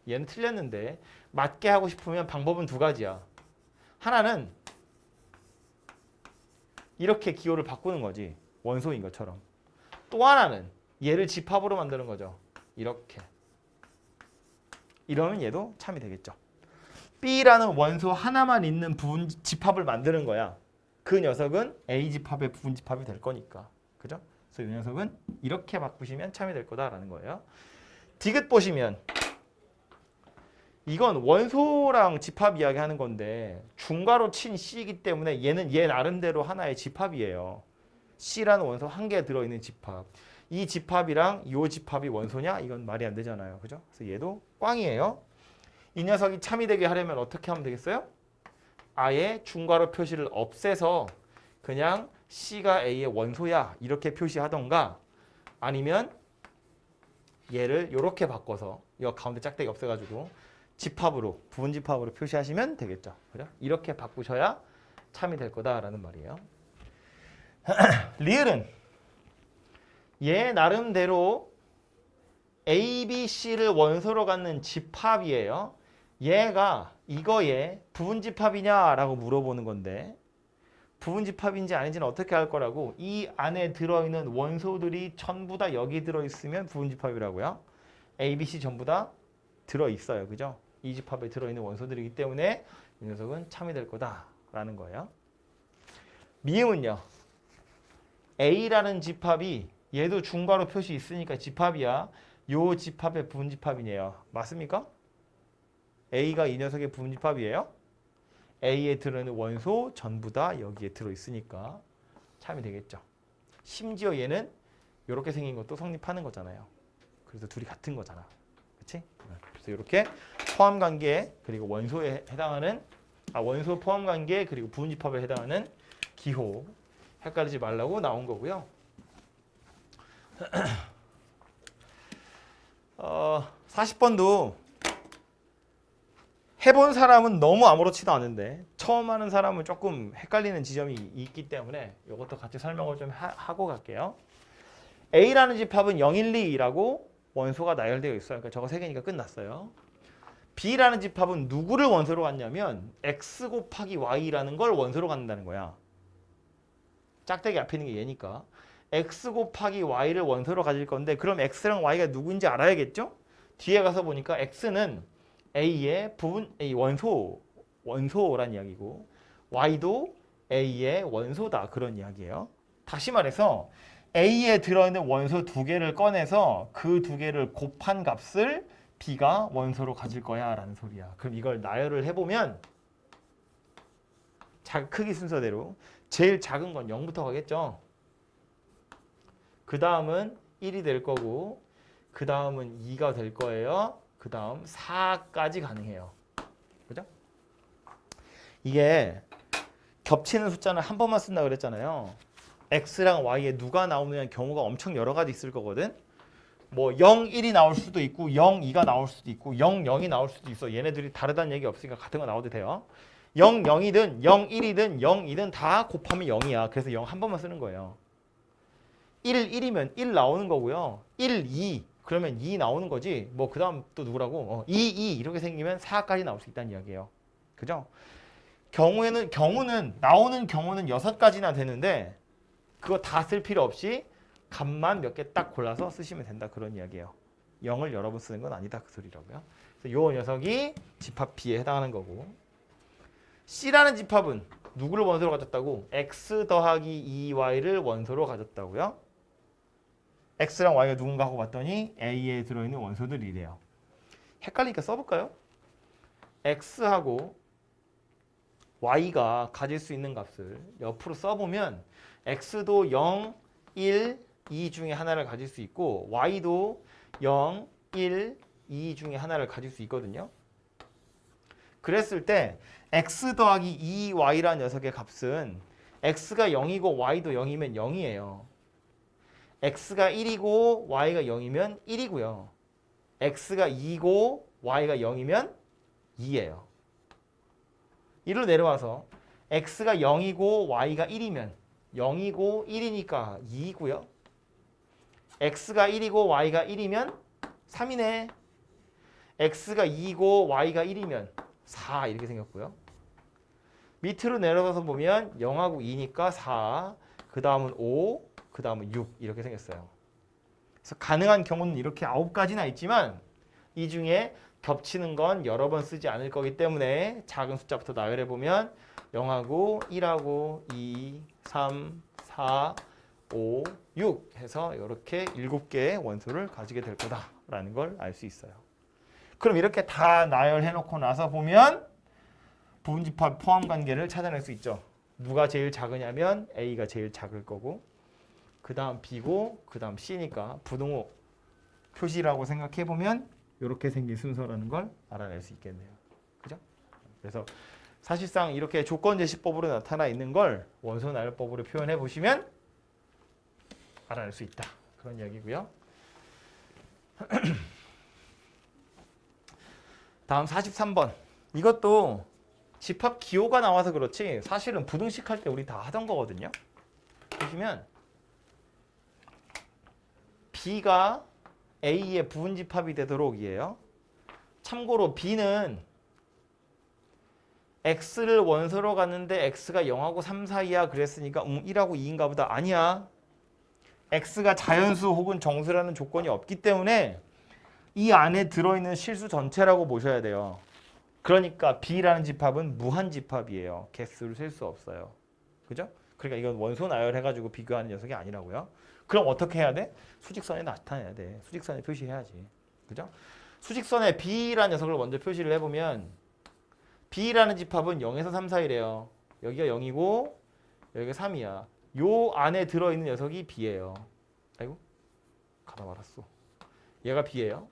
얘는 틀렸는데 맞게 하고 싶으면 방법은 두 가지야. 하나는 이렇게 기호를 바꾸는 거지. 원소인 것처럼. 또 하나는 얘를 집합으로 만드는 거죠. 이렇게. 이러면 얘도 참이 되겠죠. B라는 원소 하나만 있는 부분 집합을 만드는 거야. 그 녀석은 A 집합의 부분 집합이 될 거니까. 그죠? 그래서 이 녀석은 이렇게 바꾸시면 참이 될 거다라는 거예요. 디귿 보시면 이건 원소랑 집합 이야기하는 건데 중괄호 친 C이기 때문에 얘는 얘 나름대로 하나의 집합이에요. C라는 원소 한 개 들어있는 집합. 이 집합이랑 이 집합이 원소냐? 이건 말이 안 되잖아요. 그죠? 그래서 얘도 꽝이에요. 이 녀석이 참이 되게 하려면 어떻게 하면 되겠어요? 아예 중괄호 표시를 없애서 그냥 C가 A의 원소야 이렇게 표시하던가 아니면 얘를 이렇게 바꿔서 이 가운데 짝대기 없애가지고 집합으로 부분 집합으로 표시하시면 되겠죠. 그죠? 이렇게 바꾸셔야 참이 될 거다라는 말이에요. 리을은 얘 나름대로 A, B, C를 원소로 갖는 집합이에요. 얘가 이거에 부분집합이냐라고 물어보는 건데 부분집합인지 아닌지는 어떻게 할 거라고 이 안에 들어있는 원소들이 전부 다 여기 들어있으면 부분집합이라고요. A, B, C 전부 다 들어있어요. 그죠? 이 집합에 들어있는 원소들이기 때문에 이 녀석은 참이 될 거다라는 거예요. 미음은요. A라는 집합이 얘도 중괄호 표시 있으니까 집합이야. 요 집합의 부분집합이네요. 맞습니까? A가 이 녀석의 부분집합이에요. A에 들어있는 원소 전부 다 여기에 들어있으니까 참이 되겠죠. 심지어 얘는 이렇게 생긴 것도 성립하는 거잖아요. 그래서 둘이 같은 거잖아. 그렇지? 그래서 이렇게 포함관계 그리고 원소에 해당하는 원소 포함관계 그리고 부분집합에 해당하는 기호 헷갈리지 말라고 나온 거고요. 40번도 해본 사람은 너무 아무렇지도 않은데 처음 하는 사람은 조금 헷갈리는 지점이 있기 때문에 이것도 같이 설명을 좀 하고 갈게요. A라는 집합은 0, 1, 2라고 원소가 나열되어 있어요. 그러니까 저거 3개니까 끝났어요. B라는 집합은 누구를 원소로 갖냐면 X 곱하기 Y라는 걸 원소로 갖는다는 거야. 짝대기 앞에 있는 게 얘니까. X 곱하기 Y를 원소로 가질 건데 그럼 X랑 Y가 누구인지 알아야겠죠? 뒤에 가서 보니까 X는 A의 원소란 이야기고 Y도 A의 원소다 그런 이야기예요. 다시 말해서 A에 들어있는 원소 2개를 꺼내서 그 2개를 곱한 값을 B가 원소로 가질 거야 라는 소리야. 그럼 이걸 나열을 해보면 크기 순서대로 제일 작은 건 0부터 가겠죠. 그 다음은 1이 될 거고 그 다음은 2가 될 거예요. 그 다음 4까지 가능해요. 그죠? 이게 겹치는 숫자는 한 번만 쓴다 그랬잖아요. X랑 Y에 누가 나오느냐는 경우가 엄청 여러 가지 있을 거거든. 뭐 0, 1이 나올 수도 있고 0, 2가 나올 수도 있고 0, 0이 나올 수도 있어. 얘네들이 다르다는 얘기 없으니까 같은 거 나와도 돼요. 0, 0이든 0, 1이든 0, 2든 다 곱하면 0이야. 그래서 0 한 번만 쓰는 거예요. 1, 1이면 1 나오는 거고요. 1, 2 그러면 2 나오는 거지. 뭐 그 다음 또 누구라고? 2, 2 이렇게 생기면 4까지 나올 수 있다는 이야기예요. 그죠? 나오는 경우는 6가지나 되는데 그거 다 쓸 필요 없이 값만 몇 개 딱 골라서 쓰시면 된다 그런 이야기예요. 0을 여러 번 쓰는 건 아니다 그 소리라고요. 그래서 요 녀석이 집합 B에 해당하는 거고 C라는 집합은 누구를 원소로 가졌다고? X 더하기 2Y를 원소로 가졌다고요. X랑 Y가 누군가 하고 봤더니 A에 들어있는 원소들이래요. 헷갈리니까 써볼까요? X하고 Y가 가질 수 있는 값을 옆으로 써보면 X도 0, 1, 2 중에 하나를 가질 수 있고 Y도 0, 1, 2 중에 하나를 가질 수 있거든요. 그랬을 때 X 더하기 2Y라는 녀석의 값은 X가 0이고 Y도 0이면 0이에요. X가 1이고 Y가 0이면 1이고요. X가 2고 Y가 0이면 2예요. 이로 내려와서 X가 0이고 Y가 1이면 0이고 1이니까 2이고요. X가 1이고 Y가 1이면 3이네. X가 2고 Y가 1이면 4 이렇게 생겼고요. 밑으로 내려가서 보면 0하고 2니까 4, 그 다음은 5, 그 다음은 6 이렇게 생겼어요. 그래서 가능한 경우는 이렇게 9가지나 있지만 이 중에 겹치는 건 여러 번 쓰지 않을 거기 때문에 작은 숫자부터 나열해 보면 0하고 1하고 2, 3, 4, 5, 6 해서 이렇게 7개의 원소를 가지게 될 거다라는 걸 알 수 있어요. 그럼 이렇게 다 나열해 놓고 나서 보면 부분집합 포함 관계를 찾아낼 수 있죠. 누가 제일 작으냐면 A가 제일 작을 거고 그 다음 B고 그 다음 C니까 부등호 표시라고 생각해 보면 이렇게 생긴 순서라는 걸 알아낼 수 있겠네요. 그죠? 그래서 사실상 이렇게 조건제시법으로 나타나 있는 걸 원소 나열법으로 표현해 보시면 알아낼 수 있다. 그런 이야기고요. 다음 43번. 이것도 집합 기호가 나와서 그렇지 사실은 부등식 할 때 우리 다 하던 거거든요. 보시면 B가 A의 부분집합이 되도록 이에요. 참고로 B는 X를 원소로 갔는데 X가 0하고 3 사이야 그랬으니까 1하고 2인가 보다. 아니야. X가 자연수 혹은 정수라는 조건이 없기 때문에 이 안에 들어있는 실수 전체라고 보셔야 돼요. 그러니까 B라는 집합은 무한집합이에요. 개수를 셀 수 없어요. 그죠? 그러니까 이건 원소 나열해가지고 비교하는 녀석이 아니라고요. 그럼 어떻게 해야 돼? 수직선에 나타내야 돼. 수직선에 표시해야지. 그죠? 수직선에 B라는 녀석을 먼저 표시를 해보면 B라는 집합은 0에서 3 사이래요. 여기가 0이고 여기가 3이야. 요 안에 들어있는 녀석이 B예요. 아이고 가다 말았어. 얘가 B예요.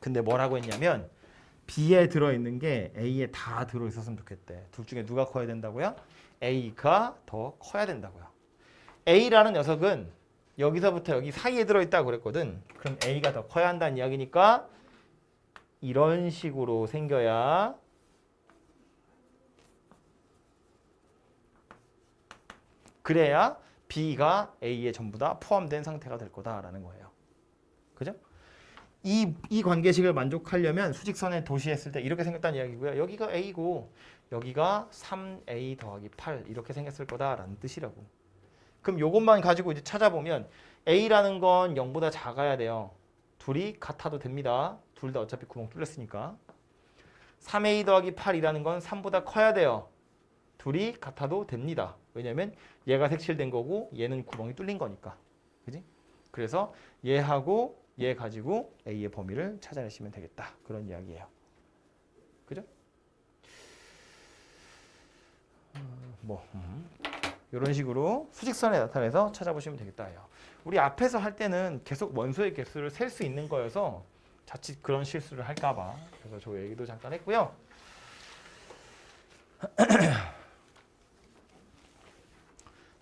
근데 뭐라고 했냐면 B에 들어있는 게 A에 다 들어있었으면 좋겠대. 둘 중에 누가 커야 된다고요? A가 더 커야 된다고요. A라는 녀석은 여기서부터 여기 사이에 들어있다고 그랬거든. 그럼 A가 더 커야 한다는 이야기니까 이런 식으로 생겨야 그래야 B가 A에 전부 다 포함된 상태가 될 거다라는 거예요. 그죠? 이 관계식을 만족하려면 수직선에 도시했을 때 이렇게 생겼다는 이야기고요. 여기가 A고 여기가 3A 더하기 8 이렇게 생겼을 거다라는 뜻이라고. 그럼 이것만 가지고 이제 찾아보면 A라는 건 0보다 작아야 돼요. 둘이 같아도 됩니다. 둘 다 어차피 구멍 뚫렸으니까. 3A 더하기 8이라는 건 3보다 커야 돼요. 둘이 같아도 됩니다. 왜냐면 얘가 색칠된 거고 얘는 구멍이 뚫린 거니까. 그지? 그래서 얘하고 얘 가지고 A의 범위를 찾아내시면 되겠다. 그런 이야기예요. 그죠? 이런 식으로 수직선에 나타내서 찾아보시면 되겠다요. 우리 앞에서 할 때는 계속 원소의 개수를 셀 수 있는 거여서 자칫 그런 실수를 할까 봐. 그래서 저 얘기도 잠깐 했고요.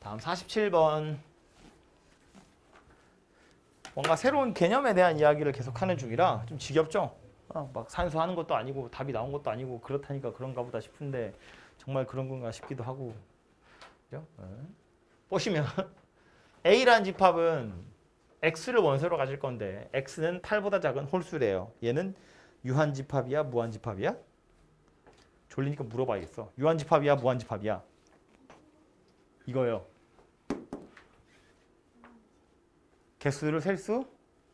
다음 47번. 뭔가 새로운 개념에 대한 이야기를 계속하는 중이라 좀 지겹죠? 막 산수하는 것도 아니고 답이 나온 것도 아니고 그렇다니까 그런가 보다 싶은데 정말 그런 건가 싶기도 하고. 그죠? 보시면 A라는 집합은 X를 원소로 가질 건데 X는 8보다 작은 홀수래요. 얘는 유한집합이야? 무한집합이야? 졸리니까 물어봐야겠어. 유한집합이야? 무한집합이야? 이거요. 개수를 셀 수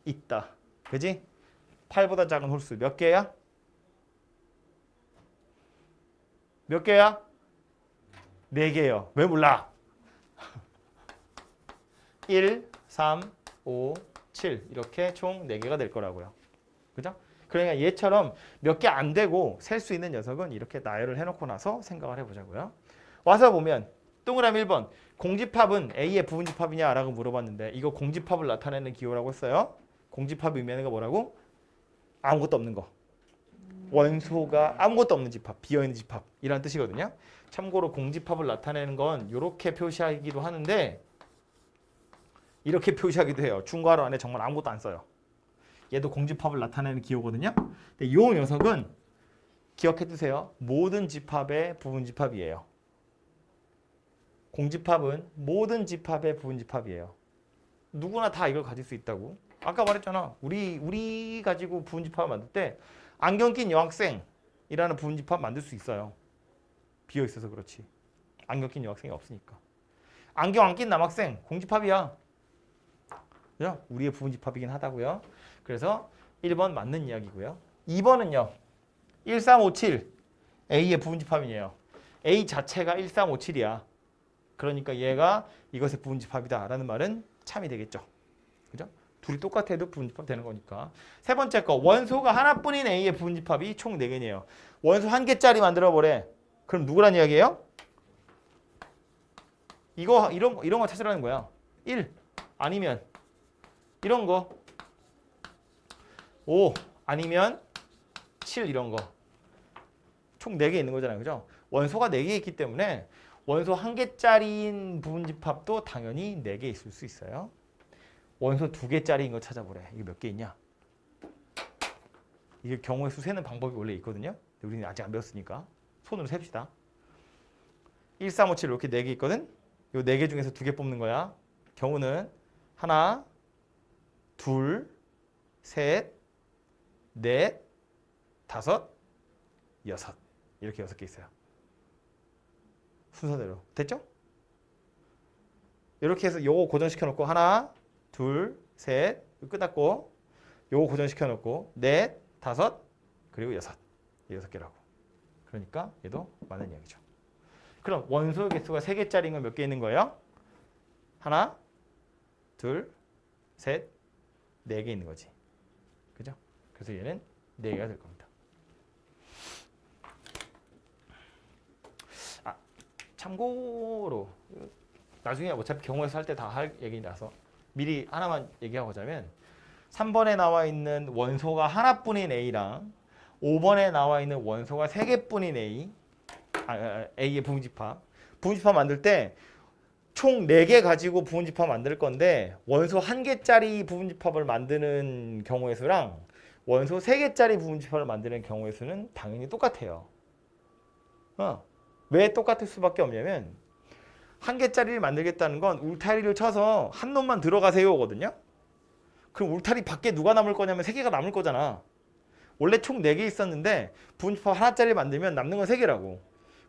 있다. 그지? 8보다 작은 홀수 몇 개야? 몇 개야? 4개요. 왜 몰라? 1, 3, 5, 7 이렇게 총 4개가 될 거라고요. 그죠? 그러니까 얘처럼 몇 개 안 되고 셀 수 있는 녀석은 이렇게 나열을 해놓고 나서 생각을 해보자고요. 와서 보면 동그라미 1번 공집합은 A의 부분집합이냐 라고 물어봤는데 이거 공집합을 나타내는 기호라고 했어요. 공집합 의미하는 거 뭐라고? 아무것도 없는 거. 원소가 아무것도 없는 집합, 비어있는 집합이라는 뜻이거든요. 참고로 공집합을 나타내는 건 이렇게 표시하기도 하는데 이렇게 표시하기도 해요. 중괄호 안에 정말 아무것도 안 써요. 얘도 공집합을 나타내는 기호거든요. 근데 이 녀석은 기억해 두세요. 모든 집합의 부분집합이에요. 공집합은 모든 집합의 부분집합이에요. 누구나 다 이걸 가질 수 있다고. 아까 말했잖아. 우리 가지고 부분집합을 만들 때 안경 낀 여학생이라는 부분집합 만들 수 있어요. 비어 있어서 그렇지. 안경 낀 여학생이 없으니까. 안경 안 낀 남학생 공집합이야. 그죠? 우리의 부분집합이긴 하다고요. 그래서 1번 맞는 이야기고요. 2번은요. 1357 A의 부분집합이에요. A 자체가 1357이야. 그러니까 얘가 이것의 부분집합이다 라는 말은 참이 되겠죠. 그죠? 둘이 똑같아도 부분집합 되는 거니까. 세 번째 거 원소가 하나뿐인 A의 부분집합이 총 4개네요. 원소 1개짜리 만들어 보래. 그럼 누구란 이야기예요? 이런 거 찾으라는 거야. 1 아니면 이런 거 5 아니면 7 이런 거. 총 4개 있는 거잖아요. 그죠? 원소가 4개 있기 때문에 원소 1개짜리인 부분집합도 당연히 4개 있을 수 있어요. 원소 2개짜리인 거 찾아보래. 이게 몇 개 있냐? 이게 경우의 수 세는 방법이 원래 있거든요. 우리는 아직 안 배웠으니까 손으로 셉시다. 1, 3, 5, 7 이렇게 4개 있거든. 이 4개 중에서 2개 뽑는 거야. 경우는 하나, 둘, 셋, 넷, 다섯, 여섯. 이렇게 6개 있어요. 순서대로. 됐죠? 이렇게 해서 요거 고정시켜 놓고 하나, 둘, 셋, 끝났고 요거 고정시켜 놓고 넷, 다섯, 그리고 여섯. 6개라고. 그러니까 얘도 많은 이야기죠. 그럼 원소의 개수가 3개짜리인 건 몇 개 있는 거예요? 하나, 둘, 셋, 4개 있는 거지. 그죠? 그래서 얘는 4개가 될 겁니다. 아, 참고로 나중에 어차피 경우에서 할 때 다 할 얘기라서 미리 하나만 얘기하고 자면 3번에 나와 있는 원소가 하나뿐인 A랑 5번에 나와 있는 원소가 3개뿐인 A, A의 부분집합. 부분집합 만들 때 총 4개 가지고 부분집합 만들 건데 원소 1개짜리 부분집합을 만드는 경우의 수랑 원소 3개짜리 부분집합을 만드는 경우의 수는 당연히 똑같아요. 왜 똑같을 수밖에 없냐면 1개짜리를 만들겠다는 건 울타리를 쳐서 한 놈만 들어가세요거든요. 그럼 울타리 밖에 누가 남을 거냐면 3개가 남을 거잖아. 원래 총 4개 있었는데 부분집합 하나짜리 만들면 남는 건 3개라고.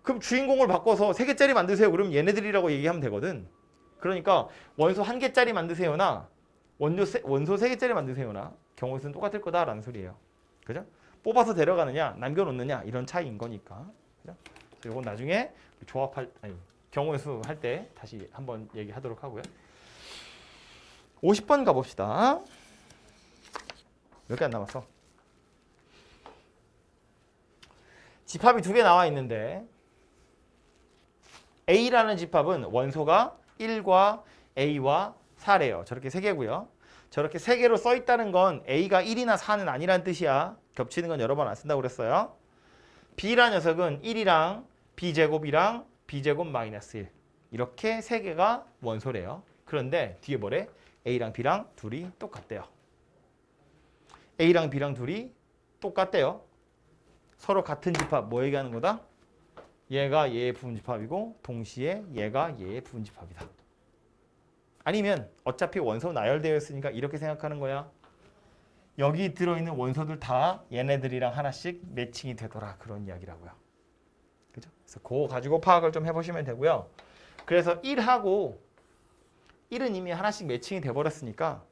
그럼 주인공을 바꿔서 3개짜리 만드세요. 그럼 얘네들이라고 얘기하면 되거든. 그러니까 원소 1개짜리 만드세요나 원소 3개짜리 만드세요나 경우의 수는 똑같을 거다라는 소리예요. 그죠? 뽑아서 데려가느냐 남겨놓느냐 이런 차이인 거니까. 그죠? 그래서 이건 나중에 경우의 수 할 때 다시 한번 얘기하도록 하고요. 50번 가봅시다. 몇 개 안 남았어. 집합이 2개 나와 있는데 A라는 집합은 원소가 1과 A와 4래요. 저렇게 3개고요. 저렇게 3개로 써 있다는 건 A가 1이나 4는 아니란 뜻이야. 겹치는 건 여러 번 안 쓴다고 그랬어요. B라는 녀석은 1이랑 B제곱이랑 B제곱 마이너스 1 이렇게 3개가 원소래요. 그런데 뒤에 뭐래? A랑 B랑 둘이 똑같대요. A랑 B랑 둘이 똑같대요. 서로 같은 집합 뭐 얘기하는 거다? 얘가 얘의 부분집합이고 동시에 얘가 얘의 부분집합이다. 아니면 어차피 원소 나열되어 있으니까 이렇게 생각하는 거야. 여기 들어있는 원소들 다 얘네들이랑 하나씩 매칭이 되더라. 그런 이야기라고요. 그죠? 그래서 그거 가지고 파악을 좀 해보시면 되고요. 그래서 1하고 1은 이미 하나씩 매칭이 돼버렸으니까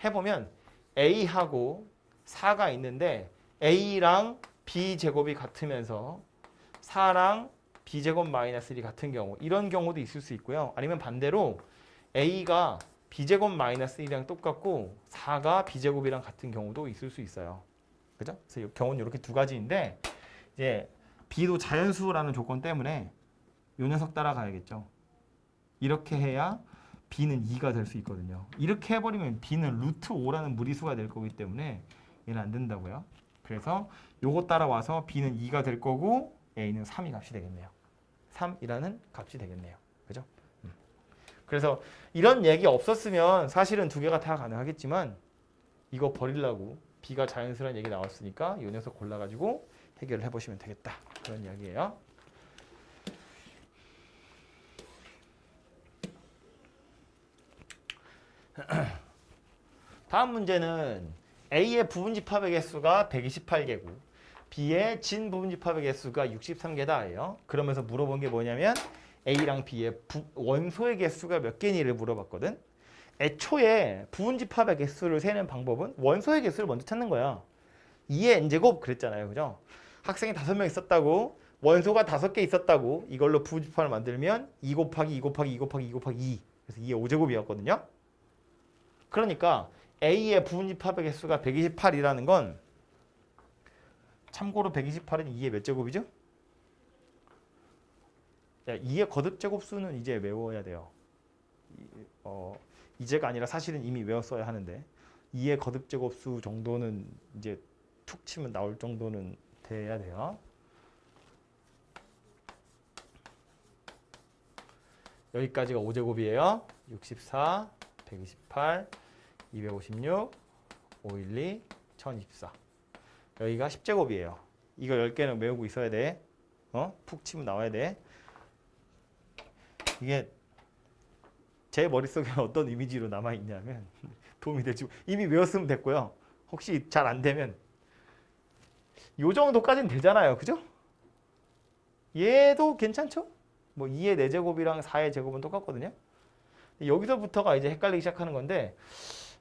해보면 A하고 4가 있는데 A랑 B제곱이 같으면서 4랑 B제곱 마이너스 1이 같은 경우 이런 경우도 있을 수 있고요. 아니면 반대로 A가 B제곱 마이너스 1이랑 똑같고 4가 B제곱이랑 같은 경우도 있을 수 있어요. 그죠? 그래서 이 경우는 이렇게 두 가지인데 이제 B도 자연수라는 조건 때문에 이 녀석 따라가야겠죠. 이렇게 해야 B는 2가 될 수 있거든요. 이렇게 해버리면 B는 루트 5라는 무리수가 될 거기 때문에 얘는 안 된다고요. 그래서 요거 따라와서 B는 2가 될 거고 A는 3이 값이 되겠네요. 3이라는 값이 되겠네요. 그죠? 그래서 이런 얘기 없었으면 사실은 2개가 다 가능하겠지만 이거 버리려고 B가 자연수라는 얘기 나왔으니까 이 녀석 골라가지고 해결을 해보시면 되겠다. 그런 이야기예요. 다음 문제는 A의 부분집합의 개수가 128개고 B의 진부분집합의 개수가 63개다예요. 그러면서 물어본 게 뭐냐면 A랑 B의 원소의 개수가 몇 개니를 물어봤거든. 애초에 부분집합의 개수를 세는 방법은 원소의 개수를 먼저 찾는 거야. 2의 n제곱 그랬잖아요. 그죠? 학생이 5명 있었다고 원소가 5개 있었다고 이걸로 부분집합을 만들면 2 곱하기 2 곱하기 2 곱하기 2 곱하기 2 그래서 2의 5제곱이었거든요. 그러니까 A의 부분집합의 개수가 128이라는 건 참고로 128은 2의 몇 제곱이죠? 2의 거듭제곱수는 이제 외워야 돼요. 이제가 아니라 사실은 이미 외웠어야 하는데 2의 거듭제곱수 정도는 이제 툭 치면 나올 정도는 돼야 돼요. 여기까지가 5제곱이에요. 64, 128, 256, 512, 1024. 여기가 10제곱이에요. 이거 10개는 외우고 있어야 돼. 푹 치면 나와야 돼. 이게 제 머릿속에 어떤 이미지로 남아있냐면 도움이 될지 이미 외웠으면 됐고요. 혹시 잘 안 되면 요 정도까지는 되잖아요. 그죠? 얘도 괜찮죠? 뭐 2의 4제곱이랑 4의 제곱은 똑같거든요. 여기서부터가 이제 헷갈리기 시작하는 건데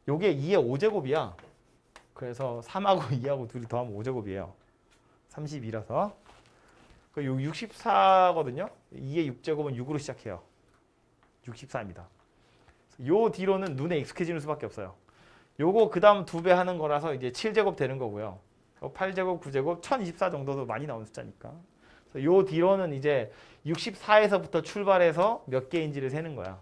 요게 2의 5제곱이야. 그래서 3하고 2하고 둘이 더하면 5제곱이에요. 32라서. 요 64거든요. 2의 6제곱은 6으로 시작해요. 64입니다. 요 뒤로는 눈에 익숙해지는 수밖에 없어요. 요거 그 다음 2배 하는 거라서 이제 7제곱 되는 거고요. 8제곱, 9제곱, 1024 정도도 많이 나오는 숫자니까. 요 뒤로는 이제 64에서부터 출발해서 몇 개인지를 세는 거야.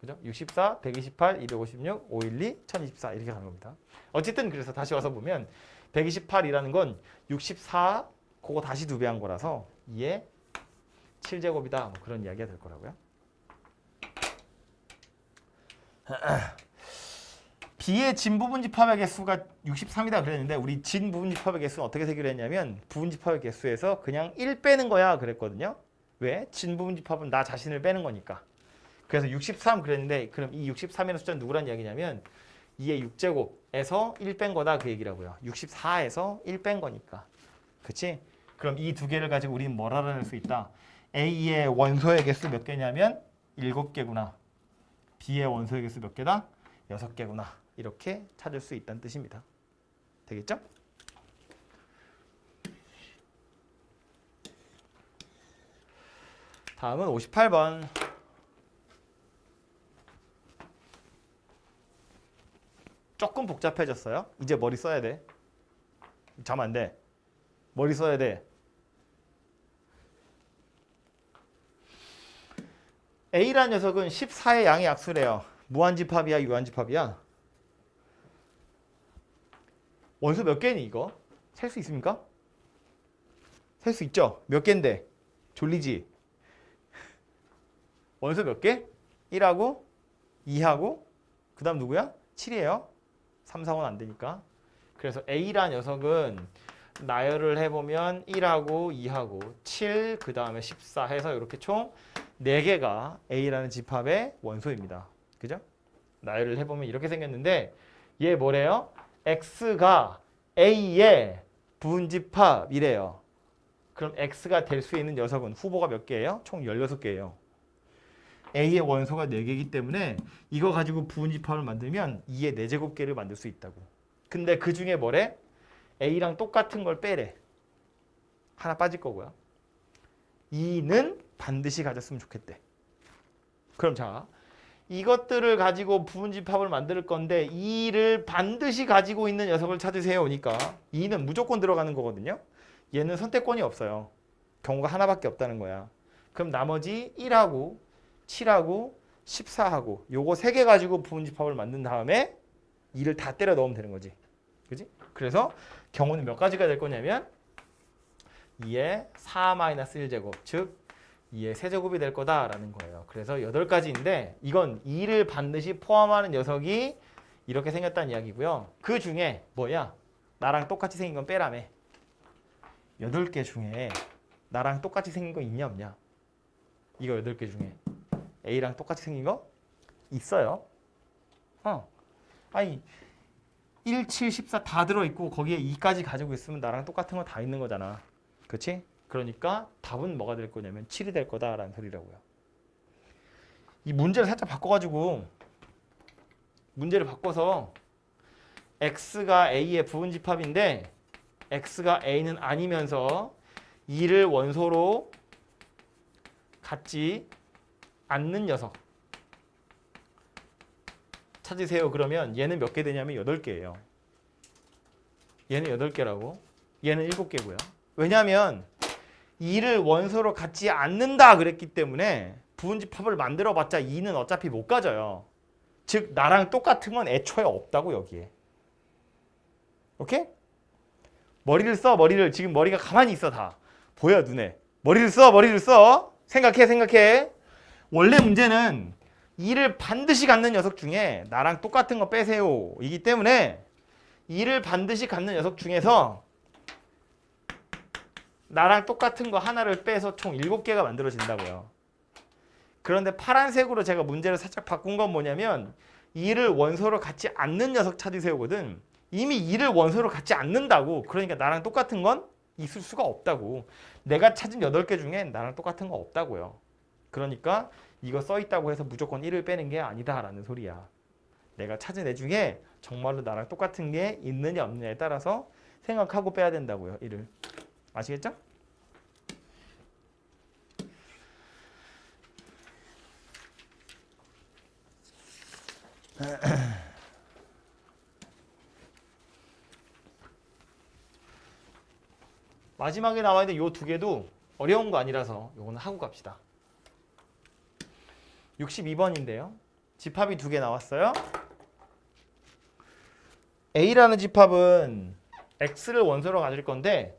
그죠? 64, 128, 256, 512, 1024 이렇게 가는 겁니다. 어쨌든 그래서 다시 와서 보면 128이라는 건 64 그거 다시 2배 한 거라서 2의 7제곱이다. 뭐 그런 이야기가 될 거라고요. B의 진부분집합의 개수가 63이다 그랬는데 우리 진부분집합의 개수는 어떻게 세기로 했냐면 부분집합의 개수에서 그냥 1 빼는 거야 그랬거든요. 왜? 진부분집합은 나 자신을 빼는 거니까. 그래서 63 그랬는데 그럼 이 63이라는 숫자는 누구란 이야기냐면 2의 6제곱에서 1 뺀 거다 그 얘기라고요. 64에서 1 뺀 거니까. 그치? 그럼 이 두 개를 가지고 우리는 뭘 알아낼 수 있다? A의 원소의 개수 몇 개냐면 7개구나. B의 원소의 개수 몇 개다? 6개구나. 이렇게 찾을 수 있다는 뜻입니다. 되겠죠? 다음은 58번. 조금 복잡해졌어요. 이제 머리 써야 돼. 자면 안 돼. 머리 써야 돼. A라는 녀석은 14의 양의 약수래요. 무한집합이야, 유한집합이야? 원소 몇 개니 이거? 셀 수 있습니까? 셀 수 있죠? 몇 개인데? 졸리지? 원소 몇 개? 1하고 2하고 그 다음 누구야? 7이에요. 3, 4, 5는 안 되니까. 그래서 A라는 녀석은 나열을 해보면 1하고 2하고 7, 그 다음에 14 해서 이렇게 총 4개가 A라는 집합의 원소입니다. 그죠? 나열을 해보면 이렇게 생겼는데 얘 뭐래요? X가 A의 부분집합이래요. 그럼 X가 될 수 있는 녀석은 후보가 몇 개예요? 총 16개예요. A의 원소가 4개이기 때문에 이거 가지고 부분집합을 만들면 2의 4제곱계를 만들 수 있다고. 근데 그 중에 뭐래? A랑 똑같은 걸 빼래. 하나 빠질 거고요. 2는 반드시 가졌으면 좋겠대. 그럼 자, 이것들을 가지고 부분집합을 만들 건데 2를 반드시 가지고 있는 녀석을 찾으세요. 오니까 2는 무조건 들어가는 거거든요. 얘는 선택권이 없어요. 경우가 하나밖에 없다는 거야. 그럼 나머지 1하고 7하고 14하고 요거 3개 가지고 부분집합을 만든 다음에 2를 다 때려 넣으면 되는 거지. 그지? 그래서 경우는 몇 가지가 될 거냐면 2의 4-1제곱, 즉 2의 세제곱이 될 거다라는 거예요. 그래서 8가지인데 이건 2를 반드시 포함하는 녀석이 이렇게 생겼다는 이야기고요. 그 중에 뭐야? 나랑 똑같이 생긴 건 빼라며. 8개 중에 나랑 똑같이 생긴 거 있냐 없냐? 이거 8개 중에 A랑 똑같이 생긴 거 있어요. 아니 1, 7, 14 다 들어있고 거기에 2까지 가지고 있으면 나랑 똑같은 거 다 있는 거잖아. 그치? 그러니까 답은 뭐가 될 거냐면 7이 될 거다라는 소리라고요. 이 문제를 살짝 바꿔가지고 문제를 바꿔서 X가 A의 부분집합인데 X가 A는 아니면서 2를 원소로 갖지 않는 녀석 찾으세요. 그러면 얘는 몇 개 되냐면 8개예요. 얘는 8개라고. 얘는 7개고요. 왜냐하면 2를 원소로 갖지 않는다 그랬기 때문에 부분집합을 만들어봤자 2는 어차피 못 가져요. 즉 나랑 똑같은 건 애초에 없다고 여기에. 오케이? 머리를 써. 머리를. 지금 머리가 가만히 있어 다. 보여 눈에. 머리를 써. 머리를 써. 생각해. 원래 문제는 2를 반드시 갖는 녀석 중에 나랑 똑같은 거 빼세요 이기 때문에 2를 반드시 갖는 녀석 중에서 나랑 똑같은 거 하나를 빼서 총 7개가 만들어진다고요. 그런데 파란색으로 제가 문제를 살짝 바꾼 건 뭐냐면 2를 원소로 갖지 않는 녀석 찾으세요거든. 이미 2를 원소로 갖지 않는다고. 그러니까 나랑 똑같은 건 있을 수가 없다고. 내가 찾은 8개 중에 나랑 똑같은 거 없다고요. 그러니까 이거 써 있다고 해서 무조건 1을 빼는 게 아니다라는 소리야. 내가 찾은 애 중에 정말로 나랑 똑같은 게 있느냐 없느냐에 따라서 생각하고 빼야 된다고요. 1을. 아시겠죠? 마지막에 나와 있는 요 2개도 어려운 거 아니라서 요거는 하고 갑시다. 62번인데요. 집합이 2개 나왔어요. A라는 집합은 X를 원소로 가질 건데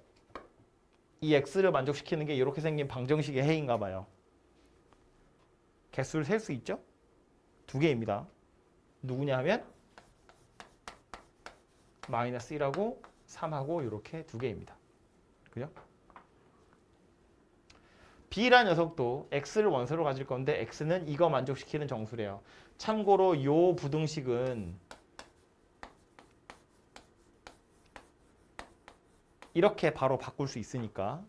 이 X를 만족시키는 게 이렇게 생긴 방정식의 해인가 봐요. 개수를 셀 수 있죠? 2개입니다. 누구냐 하면 마이너스 1하고 3하고 이렇게 2개입니다. 그죠? B라는 녀석도 X를 원소로 가질 건데 X는 이거 만족시키는 정수래요. 참고로 요 부등식은 이렇게 바로 바꿀 수 있으니까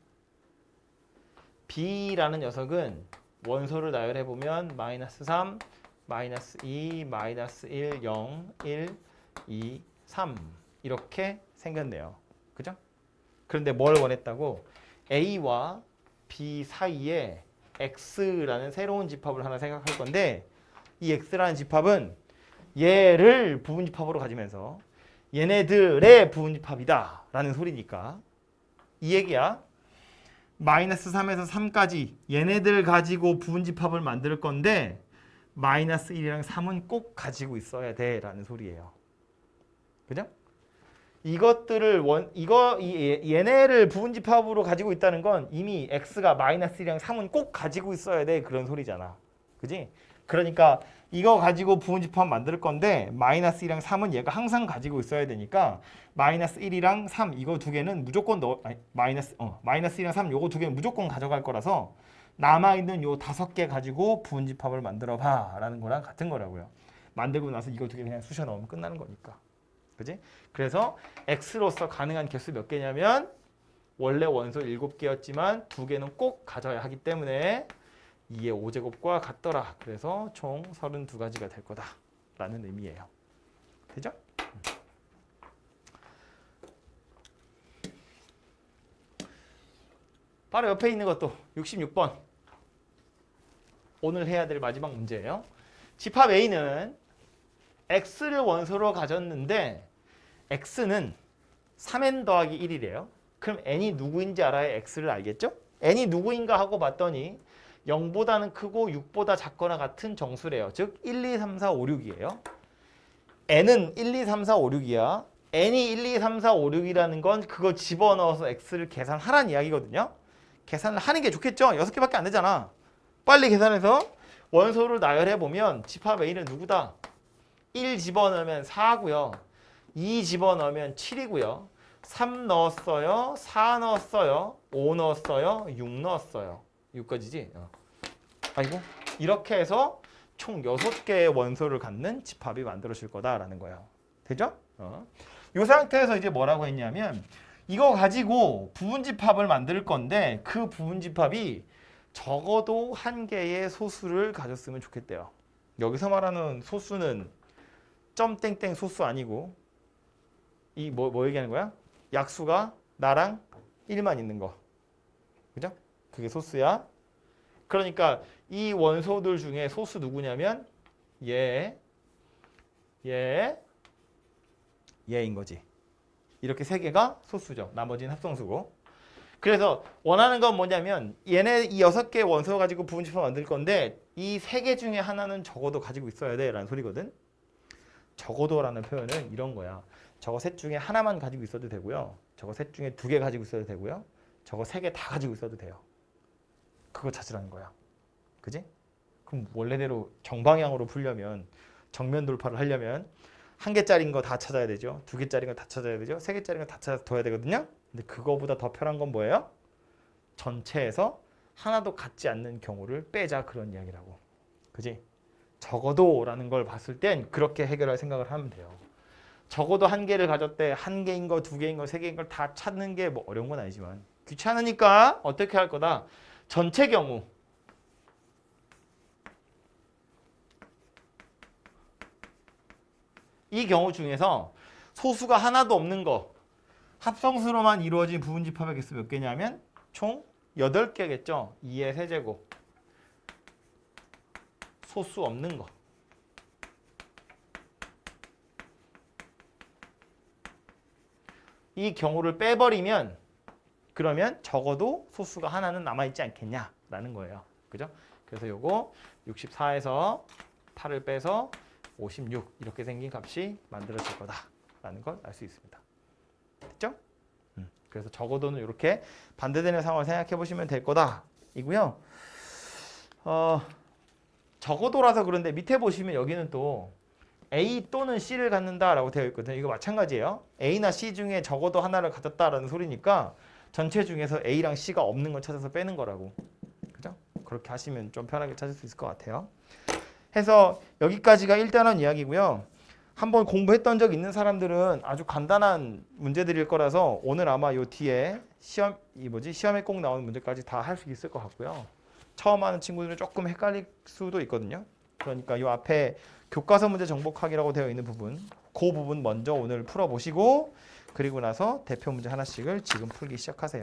B라는 녀석은 원소를 나열해보면 마이너스 3, 마이너스 2, 마이너스 1, 0, 1, 2, 3 이렇게 생겼네요. 그죠? 그런데 뭘 원했다고? A와 B 사이에 X라는 새로운 집합을 하나 생각할 건데 이 X라는 집합은 얘를 부분집합으로 가지면서 얘네들의 부분집합이다 라는 소리니까 이 얘기야. 마이너스 3에서 3까지 얘네들 가지고 부분집합을 만들 건데 마이너스 1이랑 3은 꼭 가지고 있어야 돼 라는 소리예요. 그죠? 이것들을 얘네를 부분집합으로 가지고 있다는 건 이미 x가 마이너스 1이랑 3은 꼭 가지고 있어야 돼 그런 소리잖아. 그지? 그러니까 이거 가지고 부분집합 만들 건데 마이너스 1이랑 3은 얘가 항상 가지고 있어야 되니까 마이너스 1이랑 3 이거 2개는 무조건 마이너스 1이랑 3 요거 2개는 무조건 가져갈 거라서 남아있는 요 5개 가지고 부분집합을 만들어 봐 라는 거랑 같은 거라고요. 만들고 나서 이거 2개 그냥 쑤셔 넣으면 끝나는 거니까. 그지? 그래서 x로서 가능한 개수 몇 개냐면 원래 원소 7개였지만 2개는 꼭 가져야 하기 때문에 2의 5제곱과 같더라. 그래서 총 32가지가 될 거다 라는 의미예요. 되죠? 바로 옆에 있는 것도 66번 오늘 해야 될 마지막 문제예요. 집합 A는 x를 원소로 가졌는데 x는 3n 더하기 1이래요. 그럼 n이 누구인지 알아야 x를 알겠죠? n이 누구인가 하고 봤더니 0보다는 크고 6보다 작거나 같은 정수래요. 즉 1, 2, 3, 4, 5, 6이에요. n은 1, 2, 3, 4, 5, 6이야. n이 1, 2, 3, 4, 5, 6이라는 건 그거 집어넣어서 x를 계산하라는 이야기거든요. 계산을 하는 게 좋겠죠? 6개밖에 안 되잖아. 빨리 계산해서 원소를 나열해보면 집합 A는 누구다? 1 집어넣으면 4고요. 2 집어넣으면 7이고요. 3 넣었어요. 4 넣었어요. 5 넣었어요. 6 넣었어요. 6까지지? 아이고. 이렇게 해서 총 6개의 원소를 갖는 집합이 만들어질 거다라는 거예요. 되죠? 이 상태에서 이제 뭐라고 했냐면 이거 가지고 부분집합을 만들 건데 그 부분집합이 적어도 한 개의 소수를 가졌으면 좋겠대요. 여기서 말하는 소수는 점땡땡 소수 아니고 이 뭐 얘기하는 거야? 약수가 나랑 1만 있는 거. 그죠? 그게 소수야. 그러니까 이 원소들 중에 소수 누구냐면 얘인 거지. 이렇게 세 개가 소수죠. 나머지는 합성수고. 그래서 원하는 건 뭐냐면 얘네 이 6개의 원소 가지고 부분집합 만들 건데 이 3개 중에 하나는 적어도 가지고 있어야 돼 라는 소리거든. 적어도라는 표현은 이런 거야. 저거 셋 중에 하나만 가지고 있어도 되고요. 저거 셋 중에 2개 가지고 있어도 되고요. 저거 3개 다 가지고 있어도 돼요. 그거 찾으라는 거야. 그지? 그럼 원래대로 정방향으로 풀려면 정면 돌파를 하려면 1개짜리인 거 다 찾아야 되죠. 2개짜리인 거 다 찾아야 되죠. 3개짜리인 거 다 찾아서 둬야 되거든요. 근데 그거보다 더 편한 건 뭐예요? 전체에서 하나도 같지 않는 경우를 빼자 그런 이야기라고. 그지? 적어도라는 걸 봤을 땐 그렇게 해결할 생각을 하면 돼요. 적어도 한 개를 가졌대. 한 개인 거, 두 개인 거, 세 개인 걸 다 찾는 게 뭐 어려운 건 아니지만 귀찮으니까 어떻게 할 거다. 전체 경우. 이 경우 중에서 소수가 하나도 없는 거. 합성수로만 이루어진 부분집합의 개수 몇 개냐면 총 8개겠죠. 2의 세제곱. 소수 없는 거. 이 경우를 빼버리면 그러면 적어도 소수가 하나는 남아있지 않겠냐라는 거예요. 그죠? 그래서 요거 64에서 8을 빼서 56 이렇게 생긴 값이 만들어질 거다라는 걸 알 수 있습니다. 됐죠? 그래서 적어도는 이렇게 반대되는 상황을 생각해 보시면 될 거다 이고요. 적어도라서 그런데 밑에 보시면 여기는 또 A 또는 C를 갖는다라고 되어 있거든요. 이거 마찬가지예요. A나 C 중에 적어도 하나를 가졌다라는 소리니까 전체 중에서 A랑 C가 없는 걸 찾아서 빼는 거라고. 그죠? 그렇게 하시면 좀 편하게 찾을 수 있을 것 같아요. 해서 여기까지가 1단원 이야기고요. 한번 공부했던 적 있는 사람들은 아주 간단한 문제들일 거라서 오늘 아마 요 뒤에 시험에 꼭 나오는 문제까지 다 할 수 있을 것 같고요. 처음 하는 친구들은 조금 헷갈릴 수도 있거든요. 그러니까 요 앞에 교과서 문제 정복하기라고 되어 있는 부분, 그 부분 먼저 오늘 풀어보시고 그리고 나서 대표 문제 하나씩을 지금 풀기 시작하세요.